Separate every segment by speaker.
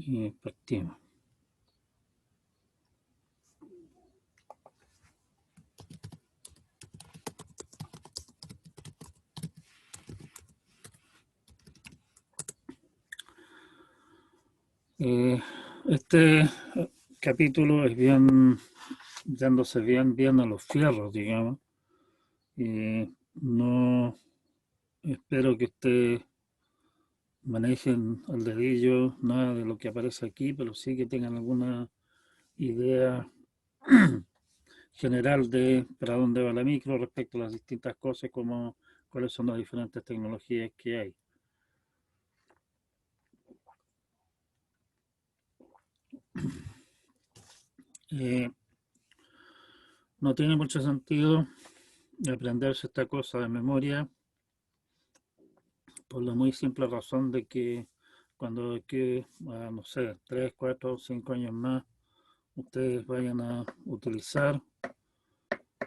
Speaker 1: y partimos. Este capítulo es bien, dándose bien a los fierros, digamos. No espero que ustedes manejen al dedillo nada de lo que aparece aquí, pero sí que tengan alguna idea general de para dónde va la micro respecto a las distintas cosas, como cuáles son las diferentes tecnologías que hay. Eh, no tiene mucho sentido aprenderse esta cosa de memoria por la muy simple razón de que cuando de aquí a, no sé, 3, 4, 5 años más, ustedes vayan a utilizar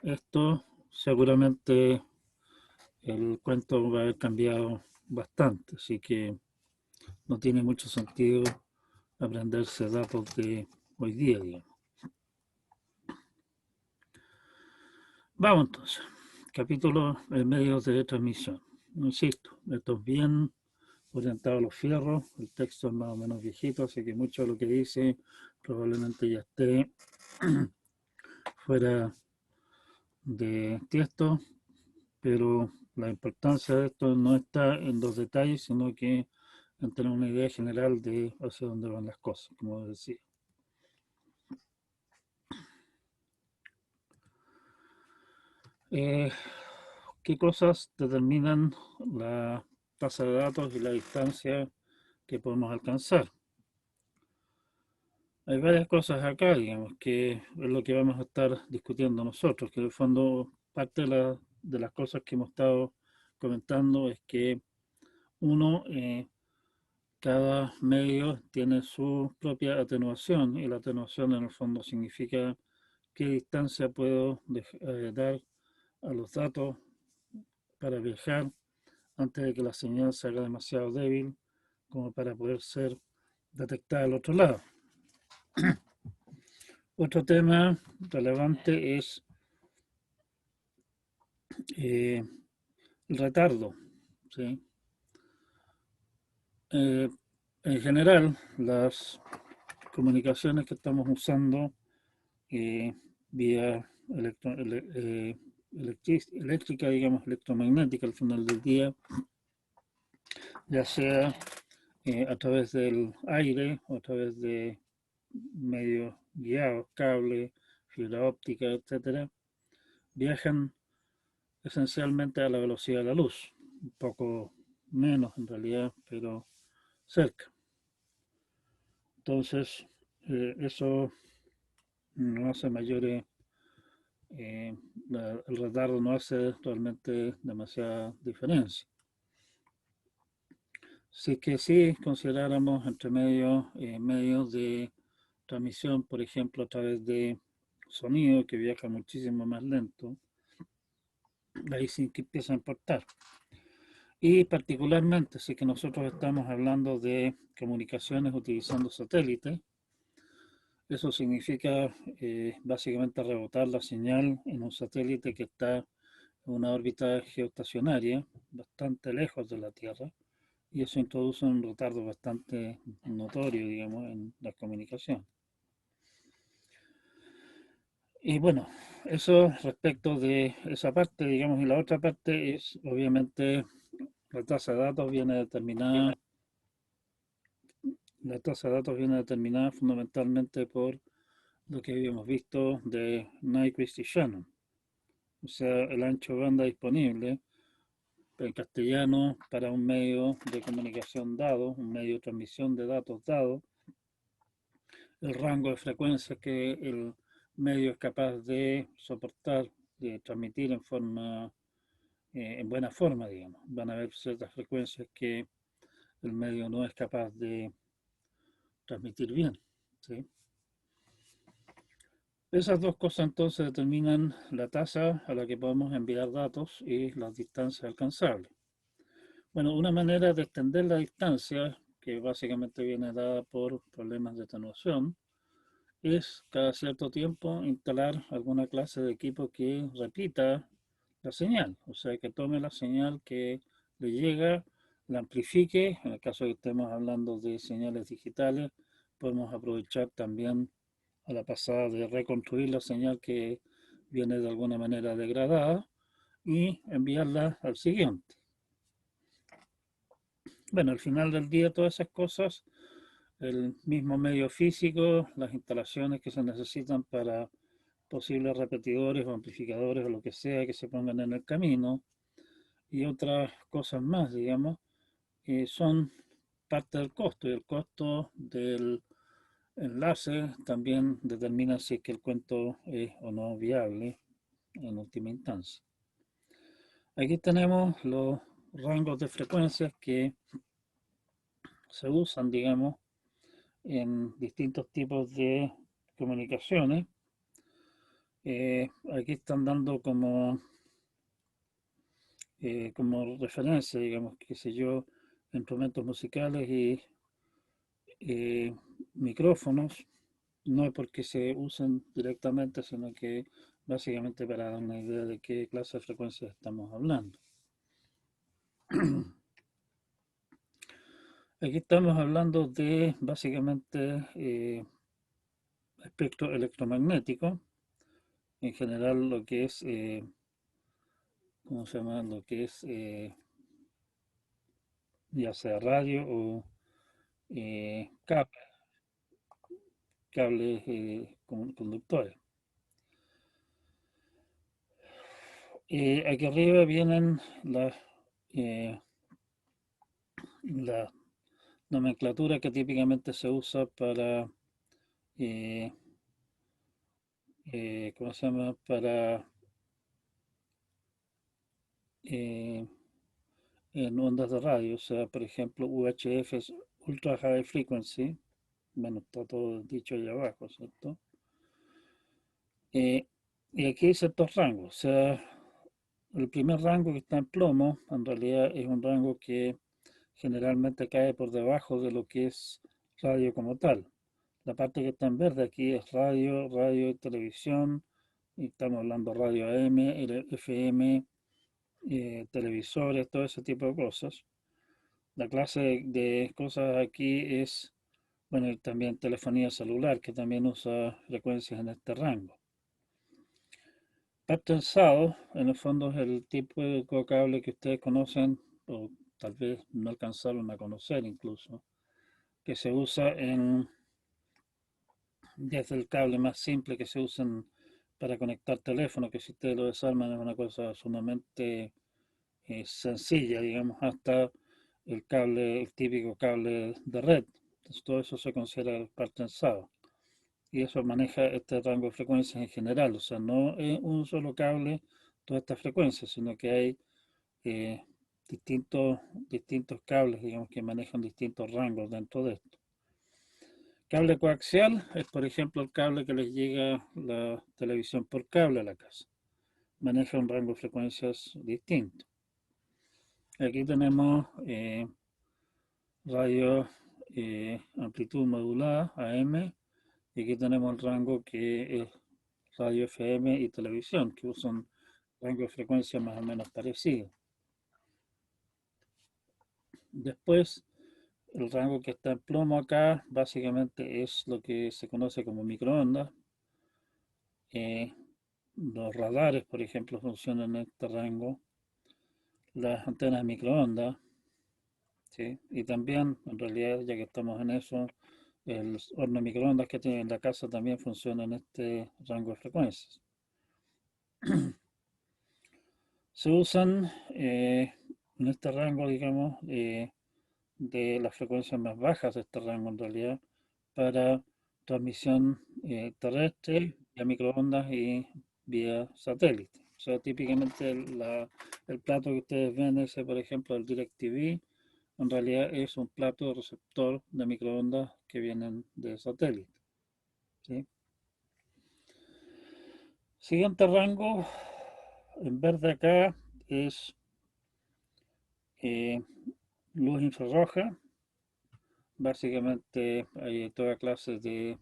Speaker 1: esto, seguramente el cuento va a haber cambiado bastante, así que no tiene mucho sentido aprenderse datos de hoy día, digamos. Vamos entonces, capítulo en medios de transmisión. Insisto, esto es bien orientado a los fierros, el texto es más o menos viejito, así que mucho de lo que dice probablemente ya esté fuera de tiesto, pero la importancia de esto no está en los detalles, sino que en tener una idea general de hacia dónde van las cosas, como decía. ¿Qué cosas determinan la tasa de datos y la distancia que podemos alcanzar? Hay varias cosas acá, digamos, que es lo que vamos a estar discutiendo nosotros, que en el fondo parte de las cosas que hemos estado comentando es que uno, cada medio tiene su propia atenuación y la atenuación en el fondo significa qué distancia puedo dar a los datos para viajar antes de que la señal se haga demasiado débil como para poder ser detectada al otro lado. Otro tema relevante es el retardo. ¿Sí? En general, las comunicaciones que estamos usando vía eléctrica, digamos, electromagnética al final del día, ya sea a través del aire o a través de medios guiados, cable, fibra óptica, etcétera, viajan esencialmente a la velocidad de la luz, un poco menos en realidad, pero cerca. Entonces, eso no hace mayores, el retardo no hace realmente demasiada diferencia. Si es que sí consideráramos entre medios de transmisión, por ejemplo, a través de sonido que viaja muchísimo más lento, ahí sí que empieza a importar. Y particularmente si que nosotros estamos hablando de comunicaciones utilizando satélites, eso significa básicamente rebotar la señal en un satélite que está en una órbita geoestacionaria, bastante lejos de la Tierra, y eso introduce un retardo bastante notorio, digamos, en la comunicación. Y bueno, eso respecto de esa parte, digamos, y la otra parte es, obviamente, la tasa de datos viene determinada, la tasa de datos viene determinada fundamentalmente por lo que habíamos visto de Nyquist y Shannon, o sea, el ancho de banda disponible en castellano para un medio de comunicación dado, un medio de transmisión de datos dado, el rango de frecuencias que el medio es capaz de soportar, de transmitir en forma, en buena forma, digamos. Van a haber ciertas frecuencias que el medio no es capaz de transmitir bien. ¿Sí? Esas dos cosas entonces determinan la tasa a la que podemos enviar datos y las distancias alcanzables. Bueno, una manera de extender la distancia, que básicamente viene dada por problemas de atenuación, es cada cierto tiempo instalar alguna clase de equipo que repita la señal, o sea, que tome la señal que le llega, la amplifique. En el caso de que estemos hablando de señales digitales, podemos aprovechar también a la pasada de reconstruir la señal que viene de alguna manera degradada y enviarla al siguiente. Bueno, al final del día todas esas cosas, el mismo medio físico, las instalaciones que se necesitan para posibles repetidores o amplificadores o lo que sea que se pongan en el camino y otras cosas más, digamos, son parte del costo, y el costo del enlace también determina si es que el cuento es o no viable en última instancia. Aquí tenemos los rangos de frecuencias que se usan, digamos, en distintos tipos de comunicaciones. Aquí están dando como referencia, digamos, qué sé yo, instrumentos musicales y micrófonos, no es porque se usen directamente, sino que básicamente para dar una idea de qué clase de frecuencias estamos hablando. Aquí estamos hablando de básicamente espectro electromagnético, en general lo que es, ¿cómo se llama? Lo que es ya sea radio o cables conductores. Aquí arriba vienen eh, la nomenclatura que típicamente se usa para, eh, ¿cómo se llama? Para eh, en ondas de radio, o sea, por ejemplo, UHF es Ultra High Frequency, bueno, está todo dicho allá abajo, ¿cierto? Y aquí hay ciertos rangos, o sea, el primer rango que está en plomo, en realidad es un rango que generalmente cae por debajo de lo que es radio como tal. La parte que está en verde aquí es radio, radio y televisión, y estamos hablando radio AM, FM, televisores, todo ese tipo de cosas. La clase de cosas aquí es, bueno, y también telefonía celular, que también usa frecuencias en este rango. Patensado, en el fondo, es el tipo de cable que ustedes conocen, o tal vez no alcanzaron a conocer incluso, que se usa desde el cable más simple que se usan para conectar teléfono, que si ustedes lo desarman es una cosa sumamente sencilla, digamos, hasta el típico cable de red. Entonces, todo eso se considera partensado. Y eso maneja este rango de frecuencias en general, o sea, no es un solo cable todas estas frecuencias, sino que hay eh, distintos cables, digamos, que manejan distintos rangos dentro de esto. Cable coaxial es, por ejemplo, el cable que les llega la televisión por cable a la casa. Maneja un rango de frecuencias distinto. Aquí tenemos radio amplitud modulada, AM, y aquí tenemos el rango que es radio FM y televisión, que usan rango de frecuencia más o menos parecido. Después, el rango que está en plomo acá, básicamente es lo que se conoce como microondas. Los radares, por ejemplo, funcionan en este rango. Las antenas de microondas, ¿sí? Y también, en realidad, ya que estamos en eso, el horno de microondas que tiene en la casa también funciona en este rango de frecuencias. Se usan en este rango, digamos, de las frecuencias más bajas de este rango en realidad, para transmisión terrestre, vía microondas y vía satélite. O sea, típicamente el plato que ustedes ven, ese por ejemplo, el DirecTV, en realidad es un plato receptor de microondas que vienen de satélite. ¿Sí? Siguiente rango, en verde acá, es luz infrarroja. básicamente hay toda clase de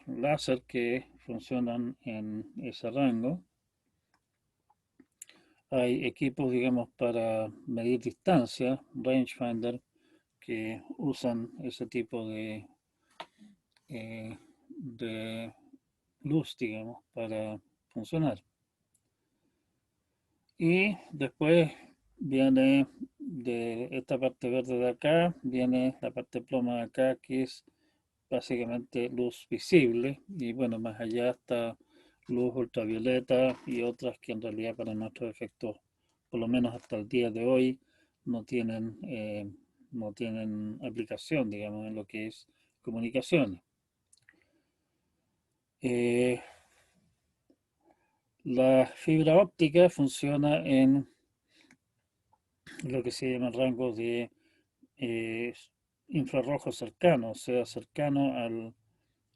Speaker 1: láser que funcionan en ese rango. Hay equipos, digamos, para medir distancia, rangefinder, que usan ese tipo de luz, digamos, para funcionar. Y después viene de esta parte verde de acá, viene la parte ploma de acá, que es básicamente luz visible. Y bueno, más allá está luz ultravioleta y otras que en realidad para nuestros efectos, por lo menos hasta el día de hoy, no tienen, no tienen aplicación, digamos, en lo que es comunicaciones. Eh, la fibra óptica funciona en lo que se llama rango de eh, infrarrojo cercano, o sea, cercano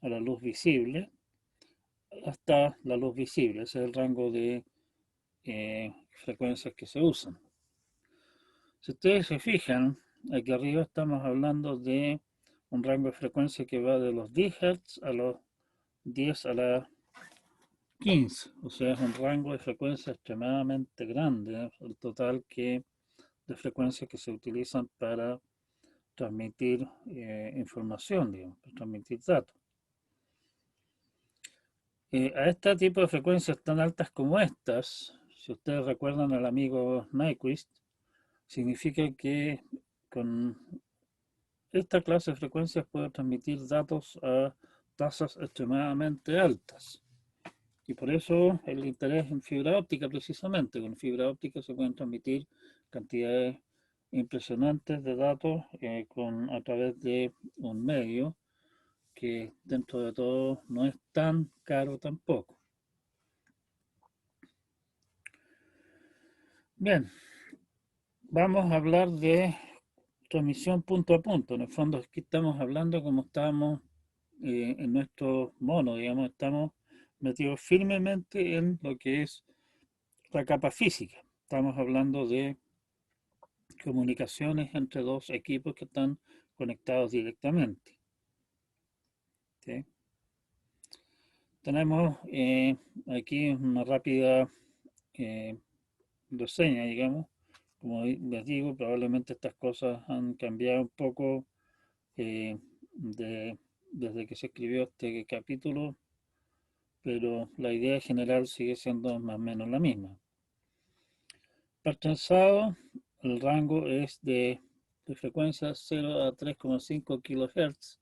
Speaker 1: a la luz visible, hasta la luz visible. Ese es el rango de frecuencias que se usan. Si ustedes se fijan, aquí arriba estamos hablando de un rango de frecuencia que va de los 10 Hz a los 10 a la 15, o sea, es un rango de frecuencia extremadamente grande, el total de frecuencias que se utilizan para transmitir información, digamos, para transmitir datos. A este tipo de frecuencias tan altas como estas, si ustedes recuerdan al amigo Nyquist, significa que con esta clase de frecuencias puede transmitir datos a tasas extremadamente altas. Y por eso el interés en fibra óptica, precisamente. Con fibra óptica se pueden transmitir cantidades impresionantes de datos a través de un medio que dentro de todo no es tan caro tampoco. Bien, vamos a hablar de transmisión punto a punto. En el fondo aquí estamos hablando como estamos en nuestro mono, digamos, estamos metidos firmemente en lo que es la capa física. Estamos hablando de comunicaciones entre dos equipos que están conectados directamente. ¿Sí? Tenemos aquí una rápida eh, reseña, digamos. Como les digo, probablemente estas cosas han cambiado un poco eh, de, desde que se escribió este capítulo, pero la idea general sigue siendo más o menos la misma. Pertensado, el rango es de frecuencia 0 a 3,5 kHz,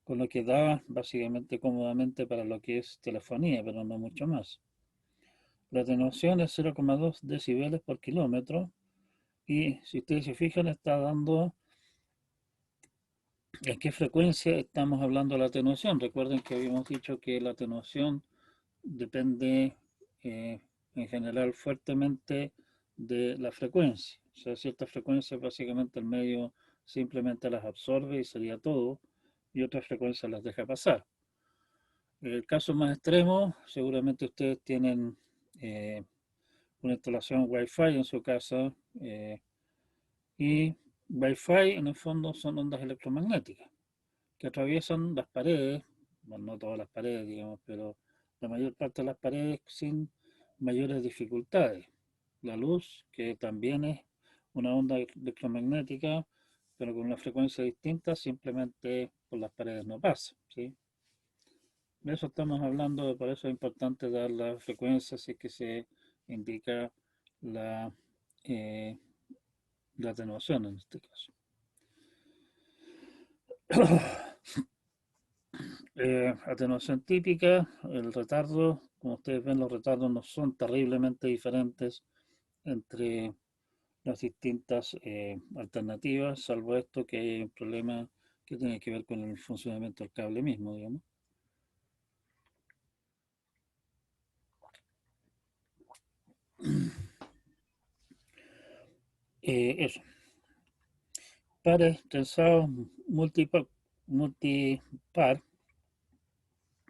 Speaker 1: con lo que da básicamente cómodamente para lo que es telefonía, pero no mucho más. La atenuación es 0,2 decibeles por kilómetro y si ustedes se fijan está dando en qué frecuencia estamos hablando de la atenuación. Recuerden que habíamos dicho que la atenuación depende en general fuertemente de la frecuencia. O sea, ciertas frecuencias básicamente el medio simplemente las absorbe y sería todo, y otras frecuencias las deja pasar. En el caso más extremo, seguramente ustedes tienen una instalación Wi-Fi en su casa y Wi-Fi en el fondo son ondas electromagnéticas que atraviesan las paredes, bueno, no todas las paredes, digamos, pero la mayor parte de las paredes sin mayores dificultades. La luz, que también es una onda electromagnética, pero con una frecuencia distinta, simplemente por las paredes no pasa, ¿sí? De eso estamos hablando, por eso es importante dar la frecuencia si es que se indica la, eh, la atenuación en este caso. Atenuación típica, el retardo, como ustedes ven, los retardos no son terriblemente diferentes entre las distintas alternativas, salvo esto que hay un problema que tiene que ver con el funcionamiento del cable mismo, digamos. Eso, pares trenzados multipar,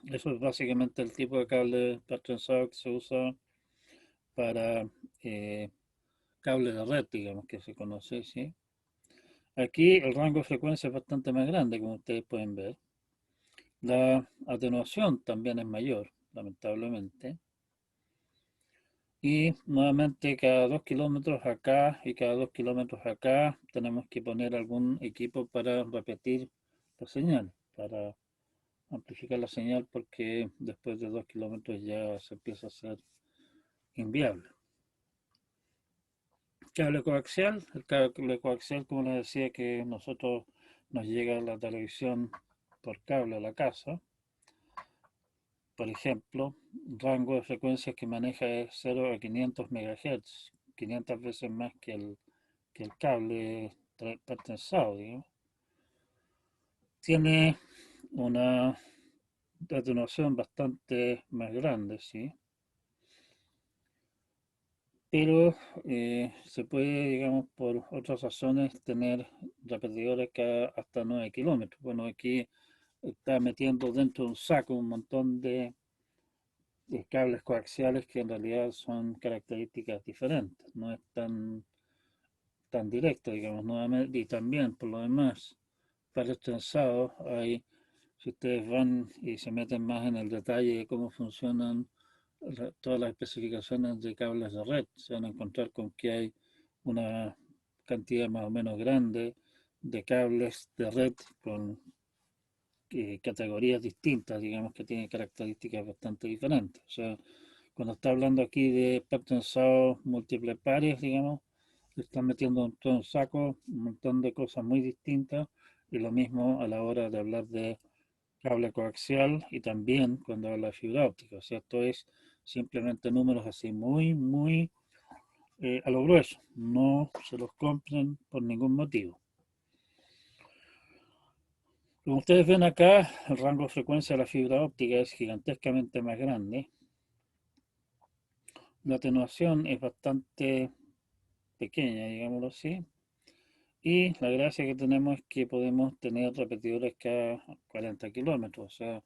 Speaker 1: eso es básicamente el tipo de cable par trenzado que se usa para eh, cable de red, digamos, que se conoce, ¿sí? Aquí el rango de frecuencia es bastante más grande, como ustedes pueden ver. La atenuación también es mayor, lamentablemente. Y nuevamente cada 2 kilómetros acá y cada 2 kilómetros acá tenemos que poner algún equipo para repetir la señal, para amplificar la señal porque después de 2 kilómetros ya se empieza a hacer inviable. El cable coaxial, como les decía, que nosotros nos llega la televisión por cable a la casa. Por ejemplo, rango de frecuencias que maneja es 0 a 500 MHz, 500 veces más que el cable pertensado, digamos. Tiene una atenuación bastante más grande, ¿sí? Pero se puede, digamos, por otras razones, tener repetidores que hasta 9 kilómetros. Bueno, aquí está metiendo dentro de un saco un montón de cables coaxiales que en realidad son características diferentes, no es tan directo, digamos, nuevamente, y también, por lo demás, para el trenzado hay, si ustedes van y se meten más en el detalle de cómo funcionan todas las especificaciones de cables de red, se van a encontrar con que hay una cantidad más o menos grande de cables de red con categorías distintas, digamos que tienen características bastante diferentes. O sea, cuando está hablando aquí de pertensados múltiples pares, digamos, le están metiendo en todo un saco un montón de cosas muy distintas y lo mismo a la hora de hablar de cable coaxial y también cuando habla de fibra óptica. O sea, esto es simplemente números así muy a lo grueso. No se los compren por ningún motivo. Como ustedes ven acá, el rango de frecuencia de la fibra óptica es gigantescamente más grande. La atenuación es bastante pequeña, digámoslo así. Y la gracia que tenemos es que podemos tener repetidores cada 40 kilómetros. O sea,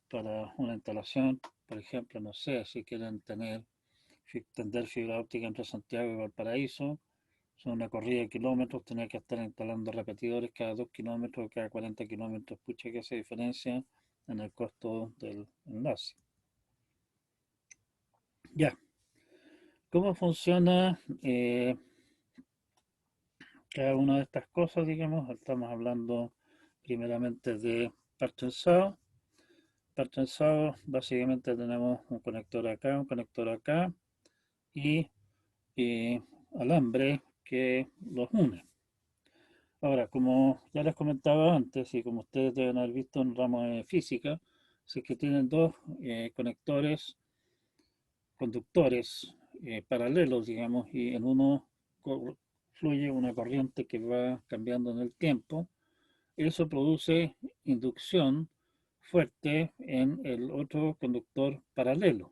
Speaker 1: para una instalación, por ejemplo, no sé, si quieren tender fibra óptica entre Santiago y Valparaíso, son una corrida de kilómetros, tener que estar instalando repetidores cada 2 kilómetros, cada 40 kilómetros, pucha que hace diferencia en el costo del enlace. Ya, ¿cómo funciona cada una de estas cosas, digamos? Estamos hablando primeramente de parchensado. Parchensado, básicamente tenemos un conector acá, un conector acá y alambre que los une. Ahora, como ya les comentaba antes y como ustedes deben haber visto en ramos de física, si es que tienen dos conectores, conductores paralelos, digamos, y en uno fluye una corriente que va cambiando en el tiempo, eso produce inducción fuerte en el otro conductor paralelo.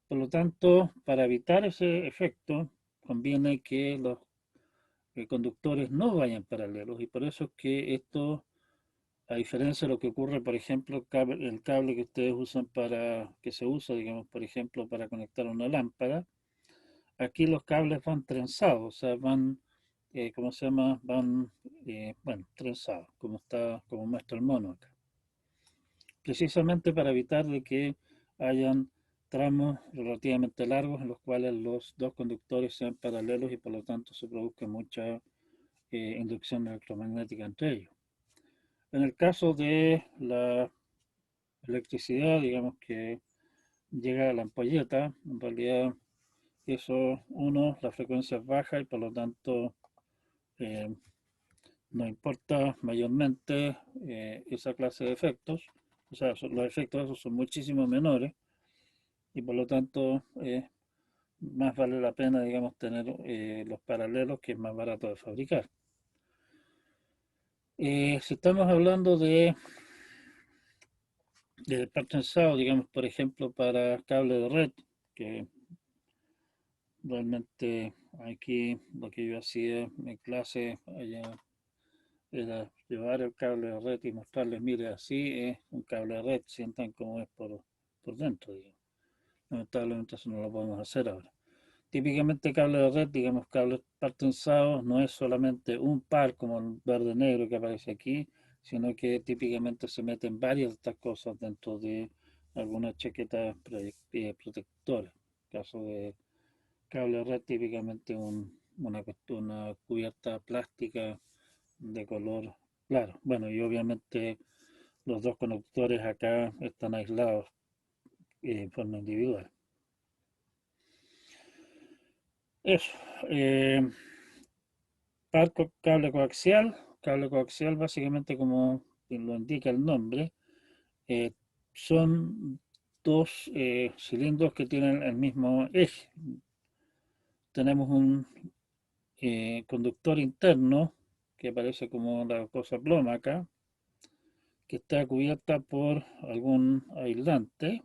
Speaker 1: Por lo tanto, para evitar ese efecto, conviene que los conductores no vayan paralelos y por eso es que esto, a diferencia de lo que ocurre, por ejemplo, el cable que ustedes usan que se usa, digamos, por ejemplo, para conectar una lámpara, aquí los cables van trenzados, o sea, van, ¿cómo se llama? Van, bueno, trenzados, como muestra el mono acá. Precisamente para evitar de que hayan tramos relativamente largos en los cuales los dos conductores sean paralelos y por lo tanto se produzca mucha inducción electromagnética entre ellos. En el caso de la electricidad, digamos que llega a la ampolleta, en realidad eso, uno, la frecuencia es baja y por lo tanto eh, no importa mayormente esa clase de efectos, o sea, los efectos esos son muchísimo menores y por lo tanto más vale la pena, digamos, tener los paralelos que es más barato de fabricar. Si estamos hablando de parchensado, digamos, por ejemplo, para cable de red, que realmente aquí lo que yo hacía en clase allá era llevar el cable de red y mostrarles, mire, así es un cable de red, sientan cómo es por dentro, digamos. Lamentablemente eso no lo podemos hacer ahora. típicamente cable de red, digamos, cables partensados, no es solamente un par como el verde-negro que aparece aquí, sino que típicamente se meten varias de estas cosas dentro de algunas chaquetas protectoras. En caso de cable de red, típicamente una cubierta plástica de color claro. Bueno, y obviamente los dos conductores acá están aislados en forma individual. Eso. eh, cable coaxial básicamente como lo indica el nombre, eh, son dos cilindros que tienen el mismo eje. Tenemos un conductor interno que aparece como la cosa ploma acá, que está cubierta por algún aislante,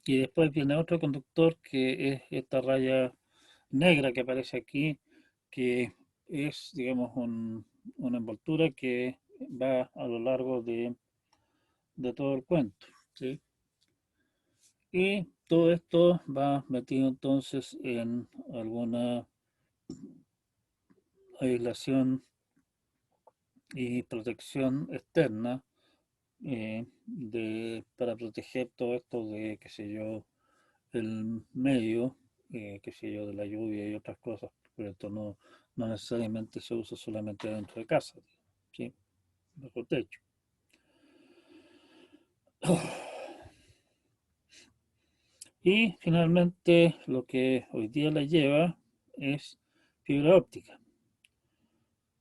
Speaker 1: y después viene otro conductor que es esta raya negra que aparece aquí, que es, digamos, una envoltura que va a lo largo de todo el cuento, ¿sí? Y todo esto va metido entonces en alguna aislación y protección externa para proteger todo esto de, qué sé yo, el medio, qué sé yo, de la lluvia y otras cosas, pero esto no necesariamente se usa solamente dentro de casa, ¿sí? Bajo techo. Y finalmente lo que hoy día la lleva es fibra óptica.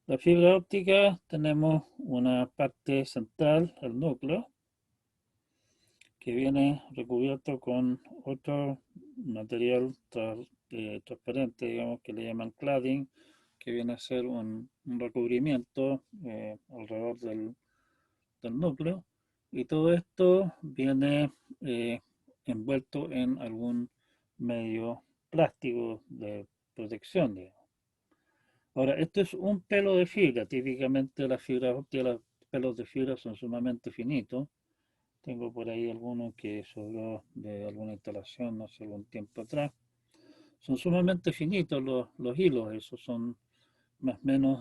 Speaker 1: La fibra óptica tenemos una parte central, el núcleo, que viene recubierto con otro material transparente, digamos, que le llaman cladding, que viene a ser un recubrimiento alrededor del núcleo, y todo esto viene eh, envuelto en algún medio plástico de protección, digamos. Ahora, esto es un pelo de fibra, típicamente las fibras ópticas, los pelos de fibra son sumamente finitos. Tengo por ahí algunos que sobró de alguna instalación hace algún tiempo atrás. Son sumamente finitos los hilos, esos son más o menos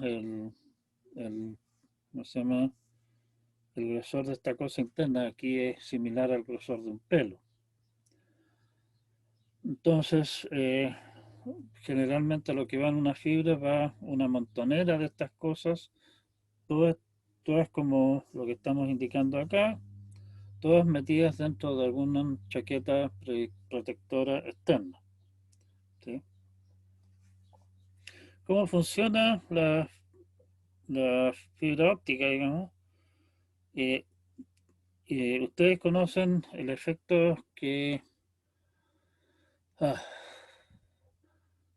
Speaker 1: ¿cómo se llama? El grosor de esta cosa interna aquí es similar al grosor de un pelo. Entonces, generalmente lo que va en una fibra va una montonera de estas cosas, todas, todas como lo que estamos indicando acá, todas metidas dentro de alguna chaqueta protectora externa, ¿sí? ¿Cómo funciona la fibra óptica, digamos? Eh, Ustedes conocen el efecto que ah,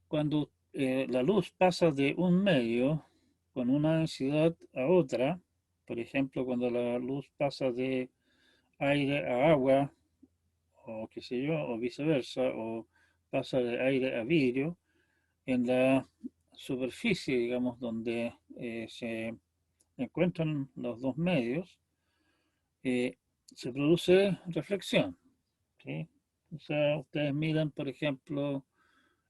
Speaker 1: cuando la luz pasa de un medio con una densidad a otra, por ejemplo, cuando la luz pasa de aire a agua, o qué sé yo, o viceversa, o pasa de aire a vidrio, en la superficie, digamos, donde se encuentran los dos medios, eh, se produce reflexión, ¿sí? O sea, ustedes miran, por ejemplo,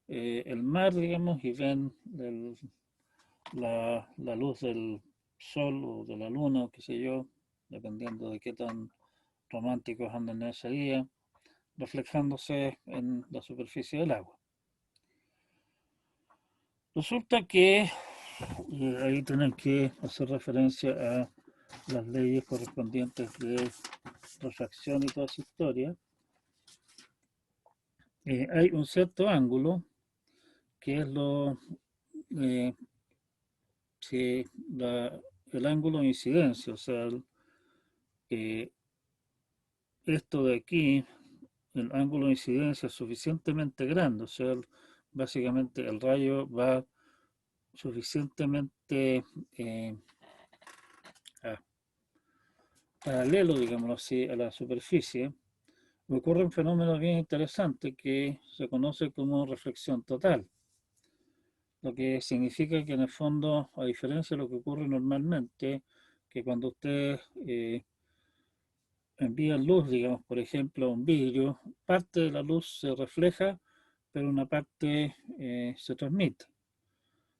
Speaker 1: el mar, digamos, y ven la luz del sol o de la luna, o qué sé yo, dependiendo de qué tan románticos andan en ese día, reflejándose en la superficie del agua. Resulta que ahí tienen que hacer referencia a las leyes correspondientes de refracción y toda esa historia. Hay un cierto ángulo que es eh, si el ángulo de incidencia, o sea, eh, esto de aquí, el ángulo de incidencia es suficientemente grande, o sea, básicamente el rayo va suficientemente eh, paralelo, digámoslo así, a la superficie, ocurre un fenómeno bien interesante que se conoce como reflexión total, lo que significa que en el fondo, a diferencia de lo que ocurre normalmente, que cuando ustedes envían luz, digamos, por ejemplo, a un vidrio, parte de la luz se refleja, pero una parte se transmite.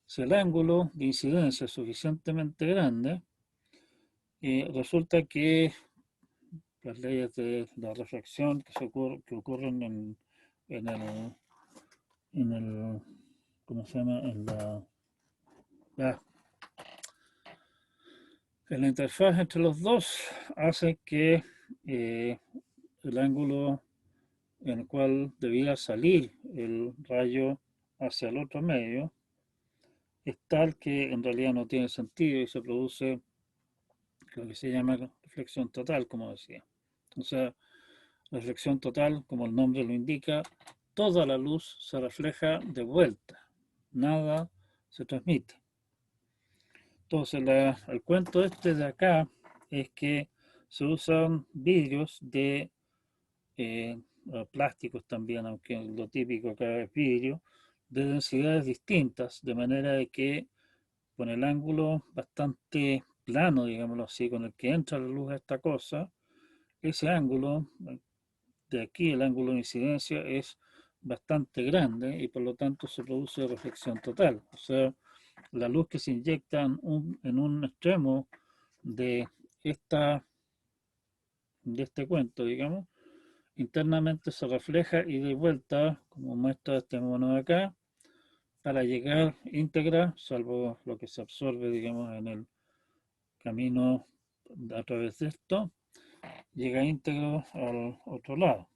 Speaker 1: Si el ángulo de incidencia es suficientemente grande, resulta que las leyes de la refracción que ocurren en el, en el, ¿cómo se llama? Ya, en la interfaz entre los dos hace que el ángulo en el cual debía salir el rayo hacia el otro medio es tal que en realidad no tiene sentido y se produce lo que se llama reflexión total, como decía. O sea, reflexión total, como el nombre lo indica, toda la luz se refleja de vuelta, nada se transmite. Entonces, el cuento este de acá es que se usan vidrios de eh, plásticos también, aunque lo típico acá es vidrio, de densidades distintas, de manera de que con el ángulo bastante plano, digámoslo así, con el que entra la luz a esta cosa, ese ángulo de aquí, el ángulo de incidencia, es bastante grande y por lo tanto se produce reflexión total. O sea, la luz que se inyecta en un extremo de, esta, de este cuento, digamos, internamente se refleja y de vuelta, como muestra este mono de acá, para llegar íntegra, salvo lo que se absorbe, digamos, en el camino a través de esto, llega íntegro al otro lado.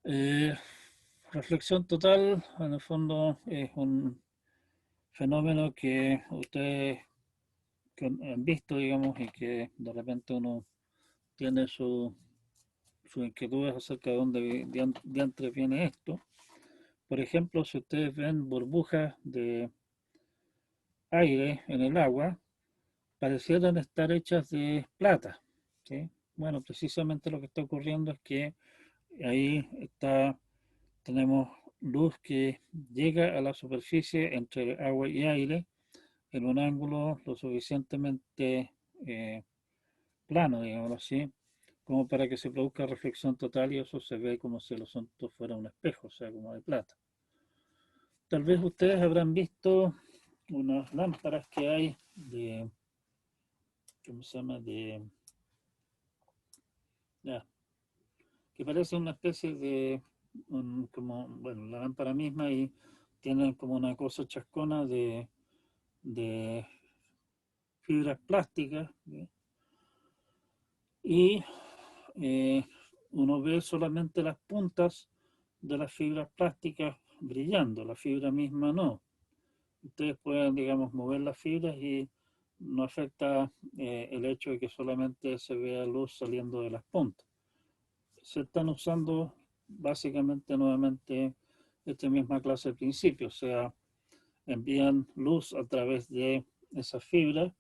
Speaker 1: Eh, Reflexión total, en el fondo, es un fenómeno que ustedes han visto, digamos, y que de repente uno tiene sus inquietudes acerca de dónde diantres viene esto. Por ejemplo, si ustedes ven burbujas de aire en el agua, parecieran estar hechas de plata, ¿sí? Bueno, precisamente lo que está ocurriendo es que ahí tenemos luz que llega a la superficie entre agua y aire en un ángulo lo suficientemente plano, digámoslo así, como para que se produzca reflexión total y eso se ve como si el asunto fuera un espejo, o sea, como de plata. Tal vez ustedes habrán visto unas lámparas que hay ¿cómo se llama? Ya, que parece una especie de, como, bueno, la lámpara misma y tienen como una cosa chascona de fibras plásticas, ¿sí? Y uno ve solamente las puntas de las fibras plásticas brillando, la fibra misma no. Ustedes pueden, digamos, mover las fibras y no afecta el hecho de que solamente se vea luz saliendo de las puntas. Se están usando básicamente nuevamente esta misma clase de principios, o sea, envían luz a través de esas fibras,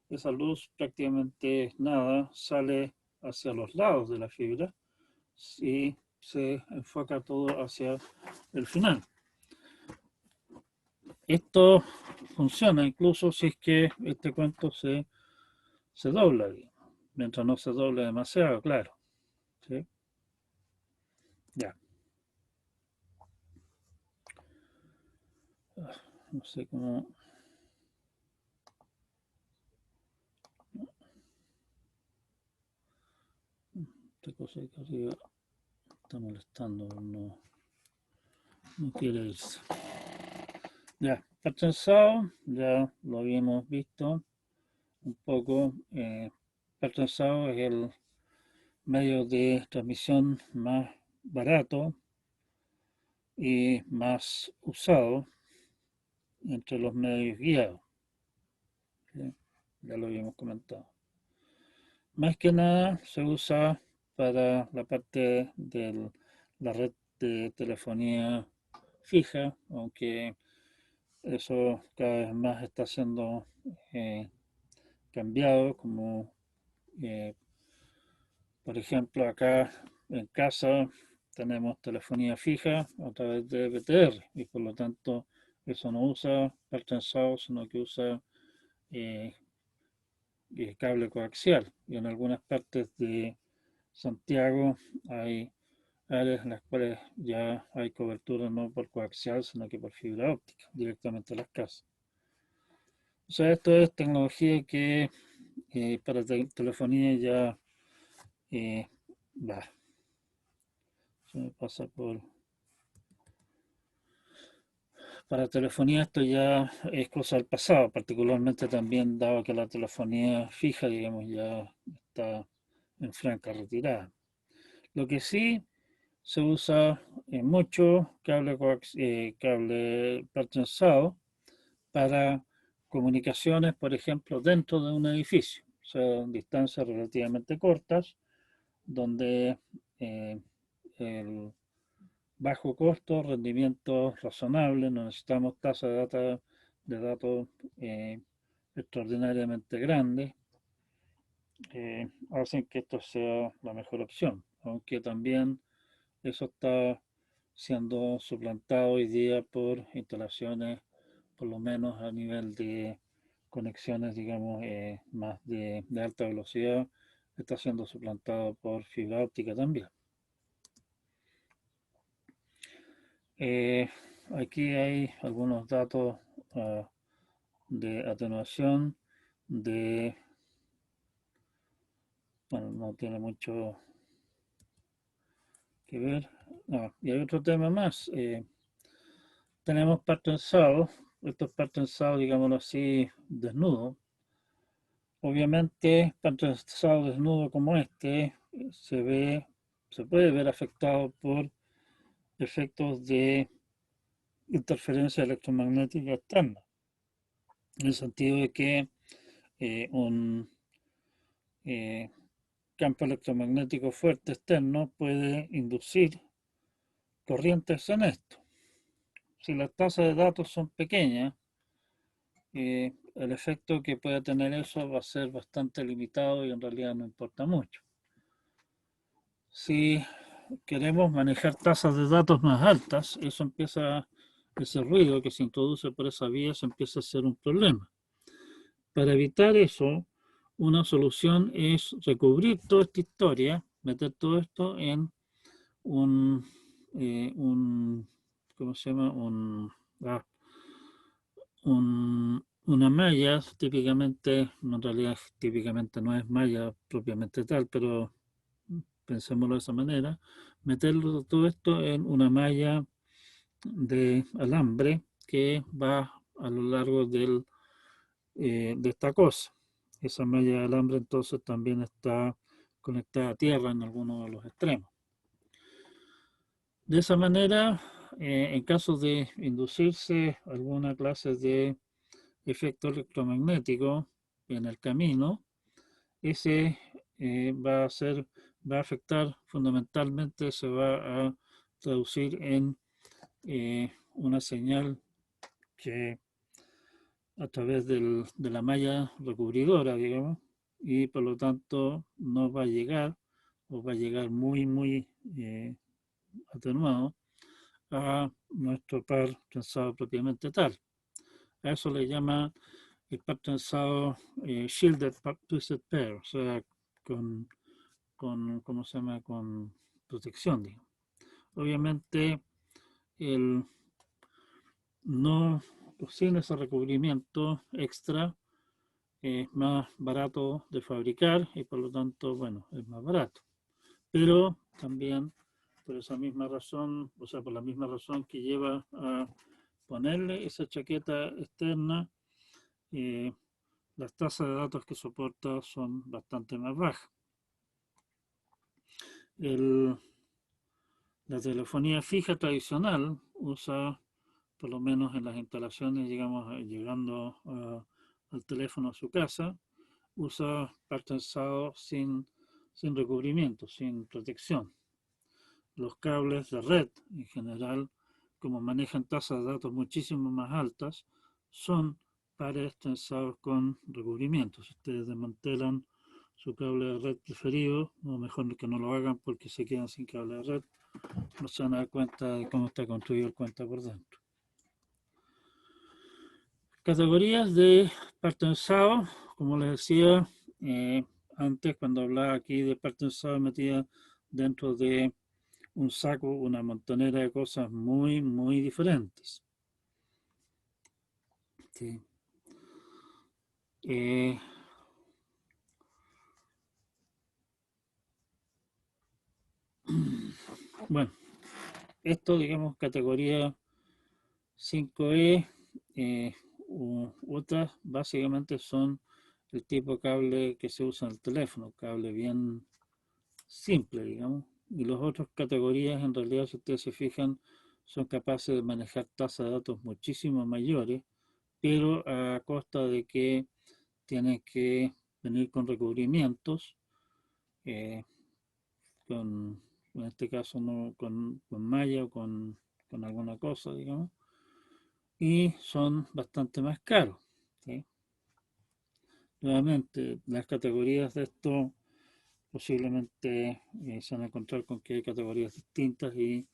Speaker 1: esa luz prácticamente nada sale hacia los lados de la fibra y se enfoca todo hacia el final. Esto funciona incluso si es que este cuento se dobla, digamos, mientras no se doble demasiado, claro. ¿Sí? Ya, no sé cómo. Esta cosa que arriba está molestando, no quiere irse. Ya, pertensado, ya lo habíamos visto un poco. Pertensado es el medio de transmisión más barato y más usado entre los medios guiados, ¿sí? Ya lo habíamos comentado. Más que nada se usa para la parte de la red de telefonía fija, aunque eso cada vez más está siendo eh, cambiado, como eh, por ejemplo acá en casa tenemos telefonía fija a través de BTR y por lo tanto eso no usa pertensado, sino que usa eh, cable coaxial y en algunas partes de Santiago hay áreas en las cuales ya hay cobertura no por coaxial, sino que por fibra óptica, directamente a las casas. O sea, esto es tecnología que para telefonía ya va. Se me pasa por... Para telefonía esto ya es cosa del pasado, particularmente también dado que la telefonía fija, digamos, ya está en franca retirada. Lo que sí se usa mucho cable pertrensado para comunicaciones, por ejemplo, dentro de un edificio, o sea, distancias relativamente cortas, donde eh, el bajo costo, rendimiento razonable, no necesitamos tasa de datos eh, extraordinariamente grandes, hacen que esto sea la mejor opción, aunque también eso está siendo suplantado hoy día por instalaciones, por lo menos a nivel de conexiones, digamos, más de alta velocidad, está siendo suplantado por fibra óptica también. Eh, Aquí hay algunos datos de atenuación, bueno, no tiene mucho que ver. Y hay otro tema más. Tenemos partensados, estos partensados, digámoslo así, desnudos. Obviamente, partensado desnudo como este se puede ver afectado por efectos de interferencia electromagnética externa, en el sentido de que un eh, campo electromagnético fuerte externo puede inducir corrientes en esto. Si las tasas de datos son pequeñas, el efecto que pueda tener eso va a ser bastante limitado y en realidad no importa mucho. Si queremos manejar tasas de datos más altas, ese ruido que se introduce por esa vía se empieza a ser un problema. Para evitar eso, una solución es recubrir toda esta historia, meter todo esto en un ¿cómo se llama? Una malla, típicamente, en realidad típicamente no es malla propiamente tal, pero pensémoslo de esa manera, meterlo todo esto en una malla de alambre que va a lo largo de esta cosa. Esa malla de alambre entonces también está conectada a tierra en alguno de los extremos. De esa manera, en caso de inducirse alguna clase de efecto electromagnético en el camino, ese va a afectar fundamentalmente, se va a traducir en una señal que a través de la malla recubridora, digamos, y por lo tanto no va a llegar o va a llegar muy atenuado a nuestro par tensado propiamente tal. A eso le llama el par tensado shielded twisted pair, o sea, ¿cómo se llama? Con protección, digamos. Obviamente, el no, sin ese recubrimiento extra, es más barato de fabricar y por lo tanto, bueno, es más barato. Pero también por esa misma razón, o sea, por la misma razón que lleva a ponerle esa chaqueta externa, eh, las tasas de datos que soporta son bastante más bajas. La telefonía fija tradicional usa, por lo menos en las instalaciones, digamos, llegando al teléfono a su casa, usa partensados sin recubrimiento, sin protección. Los cables de red, en general, como manejan tasas de datos muchísimo más altas, son pares tensados con recubrimiento. Si ustedes desmantelan su cable de red preferido, o mejor que no lo hagan porque se quedan sin cable de red, no se van a dar cuenta de cómo está construido el cuenta por dentro. Categorías de partensados, como les decía antes, cuando hablaba aquí de partensados metida dentro de un saco, una montonera de cosas muy, muy diferentes. ¿Sí? Eh, bueno, esto, digamos, categoría 5E, otras básicamente son el tipo de cable que se usa en el teléfono, cable bien simple, digamos. Y las otras categorías, en realidad, si ustedes se fijan, son capaces de manejar tasas de datos muchísimo mayores, pero a costa de que tienen que venir con recubrimientos, eh, en este caso no, con malla o con alguna cosa, digamos, y son bastante más caros. ¿Sí? Nuevamente, las categorías de esto posiblemente se van a encontrar con que hay categorías distintas y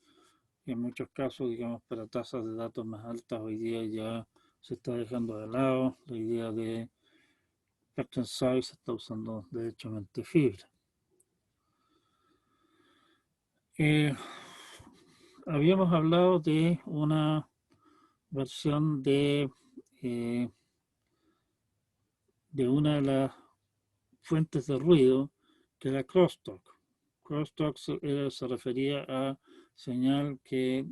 Speaker 1: en muchos casos, digamos, para tasas de datos más altas, hoy día ya se está dejando de lado la idea de Captain Size, se está usando derechamente fibra. Eh, Habíamos hablado de una versión eh, de una de las fuentes de ruido que era crosstalk. Crosstalk se refería a señal que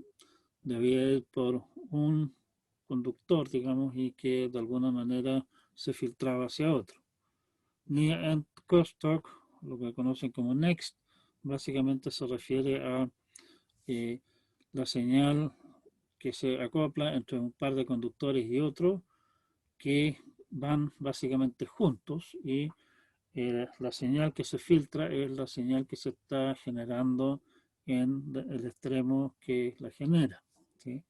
Speaker 1: debía ir por un conductor, digamos, y que de alguna manera se filtraba hacia otro. Near End Crosstalk, lo que conocen como Next, básicamente se refiere a eh, la señal que se acopla entre un par de conductores y otro que van básicamente juntos y la señal que se filtra es la señal que se está generando en el extremo que la genera. ¿Sí?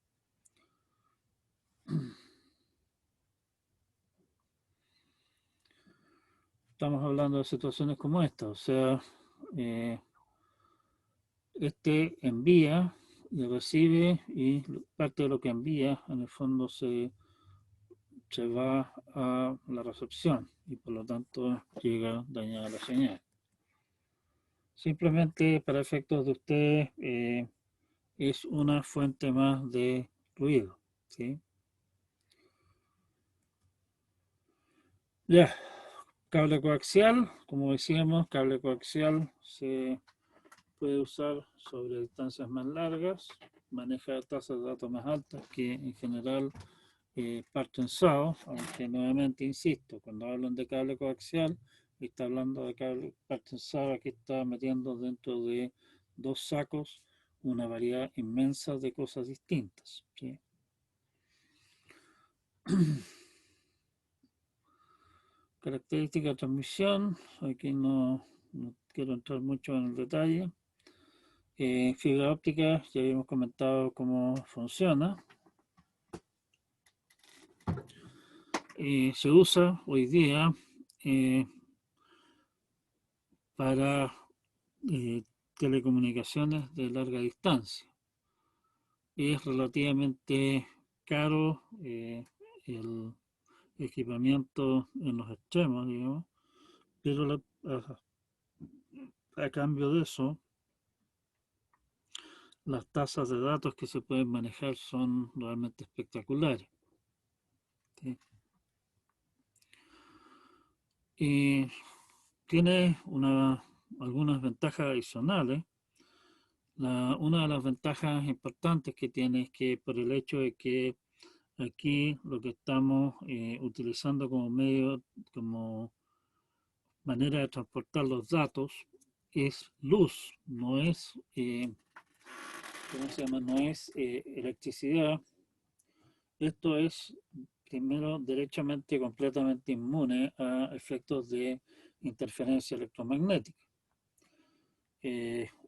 Speaker 1: Estamos hablando de situaciones como esta, o sea, eh, este envía y recibe y parte de lo que envía en el fondo se va a la recepción y por lo tanto llega dañada la señal. Simplemente para efectos de ustedes es una fuente más de ruido. ¿Sí? Ya, cable coaxial, como decíamos, cable coaxial se puede usar sobre distancias más largas, maneja tasas de datos más altas que en general parten SAO, aunque nuevamente insisto, cuando hablan de cable coaxial, está hablando de cable parten SAO, aquí está metiendo dentro de dos sacos una variedad inmensa de cosas distintas. ¿Sí? Característica de transmisión, aquí no quiero entrar mucho en el detalle. Fibra óptica, ya habíamos comentado cómo funciona. Se usa hoy día para telecomunicaciones de larga distancia. Es relativamente caro el equipamiento en los extremos, digamos, pero a cambio de eso, las tasas de datos que se pueden manejar son realmente espectaculares. ¿Sí? Y tiene algunas ventajas adicionales. Una de las ventajas importantes que tiene es que por el hecho de que aquí lo que estamos utilizando como medio, como manera de transportar los datos es luz, no es, ¿cómo se llama? No es electricidad. Esto es, primero, derechamente completamente inmune a efectos de interferencia electromagnética.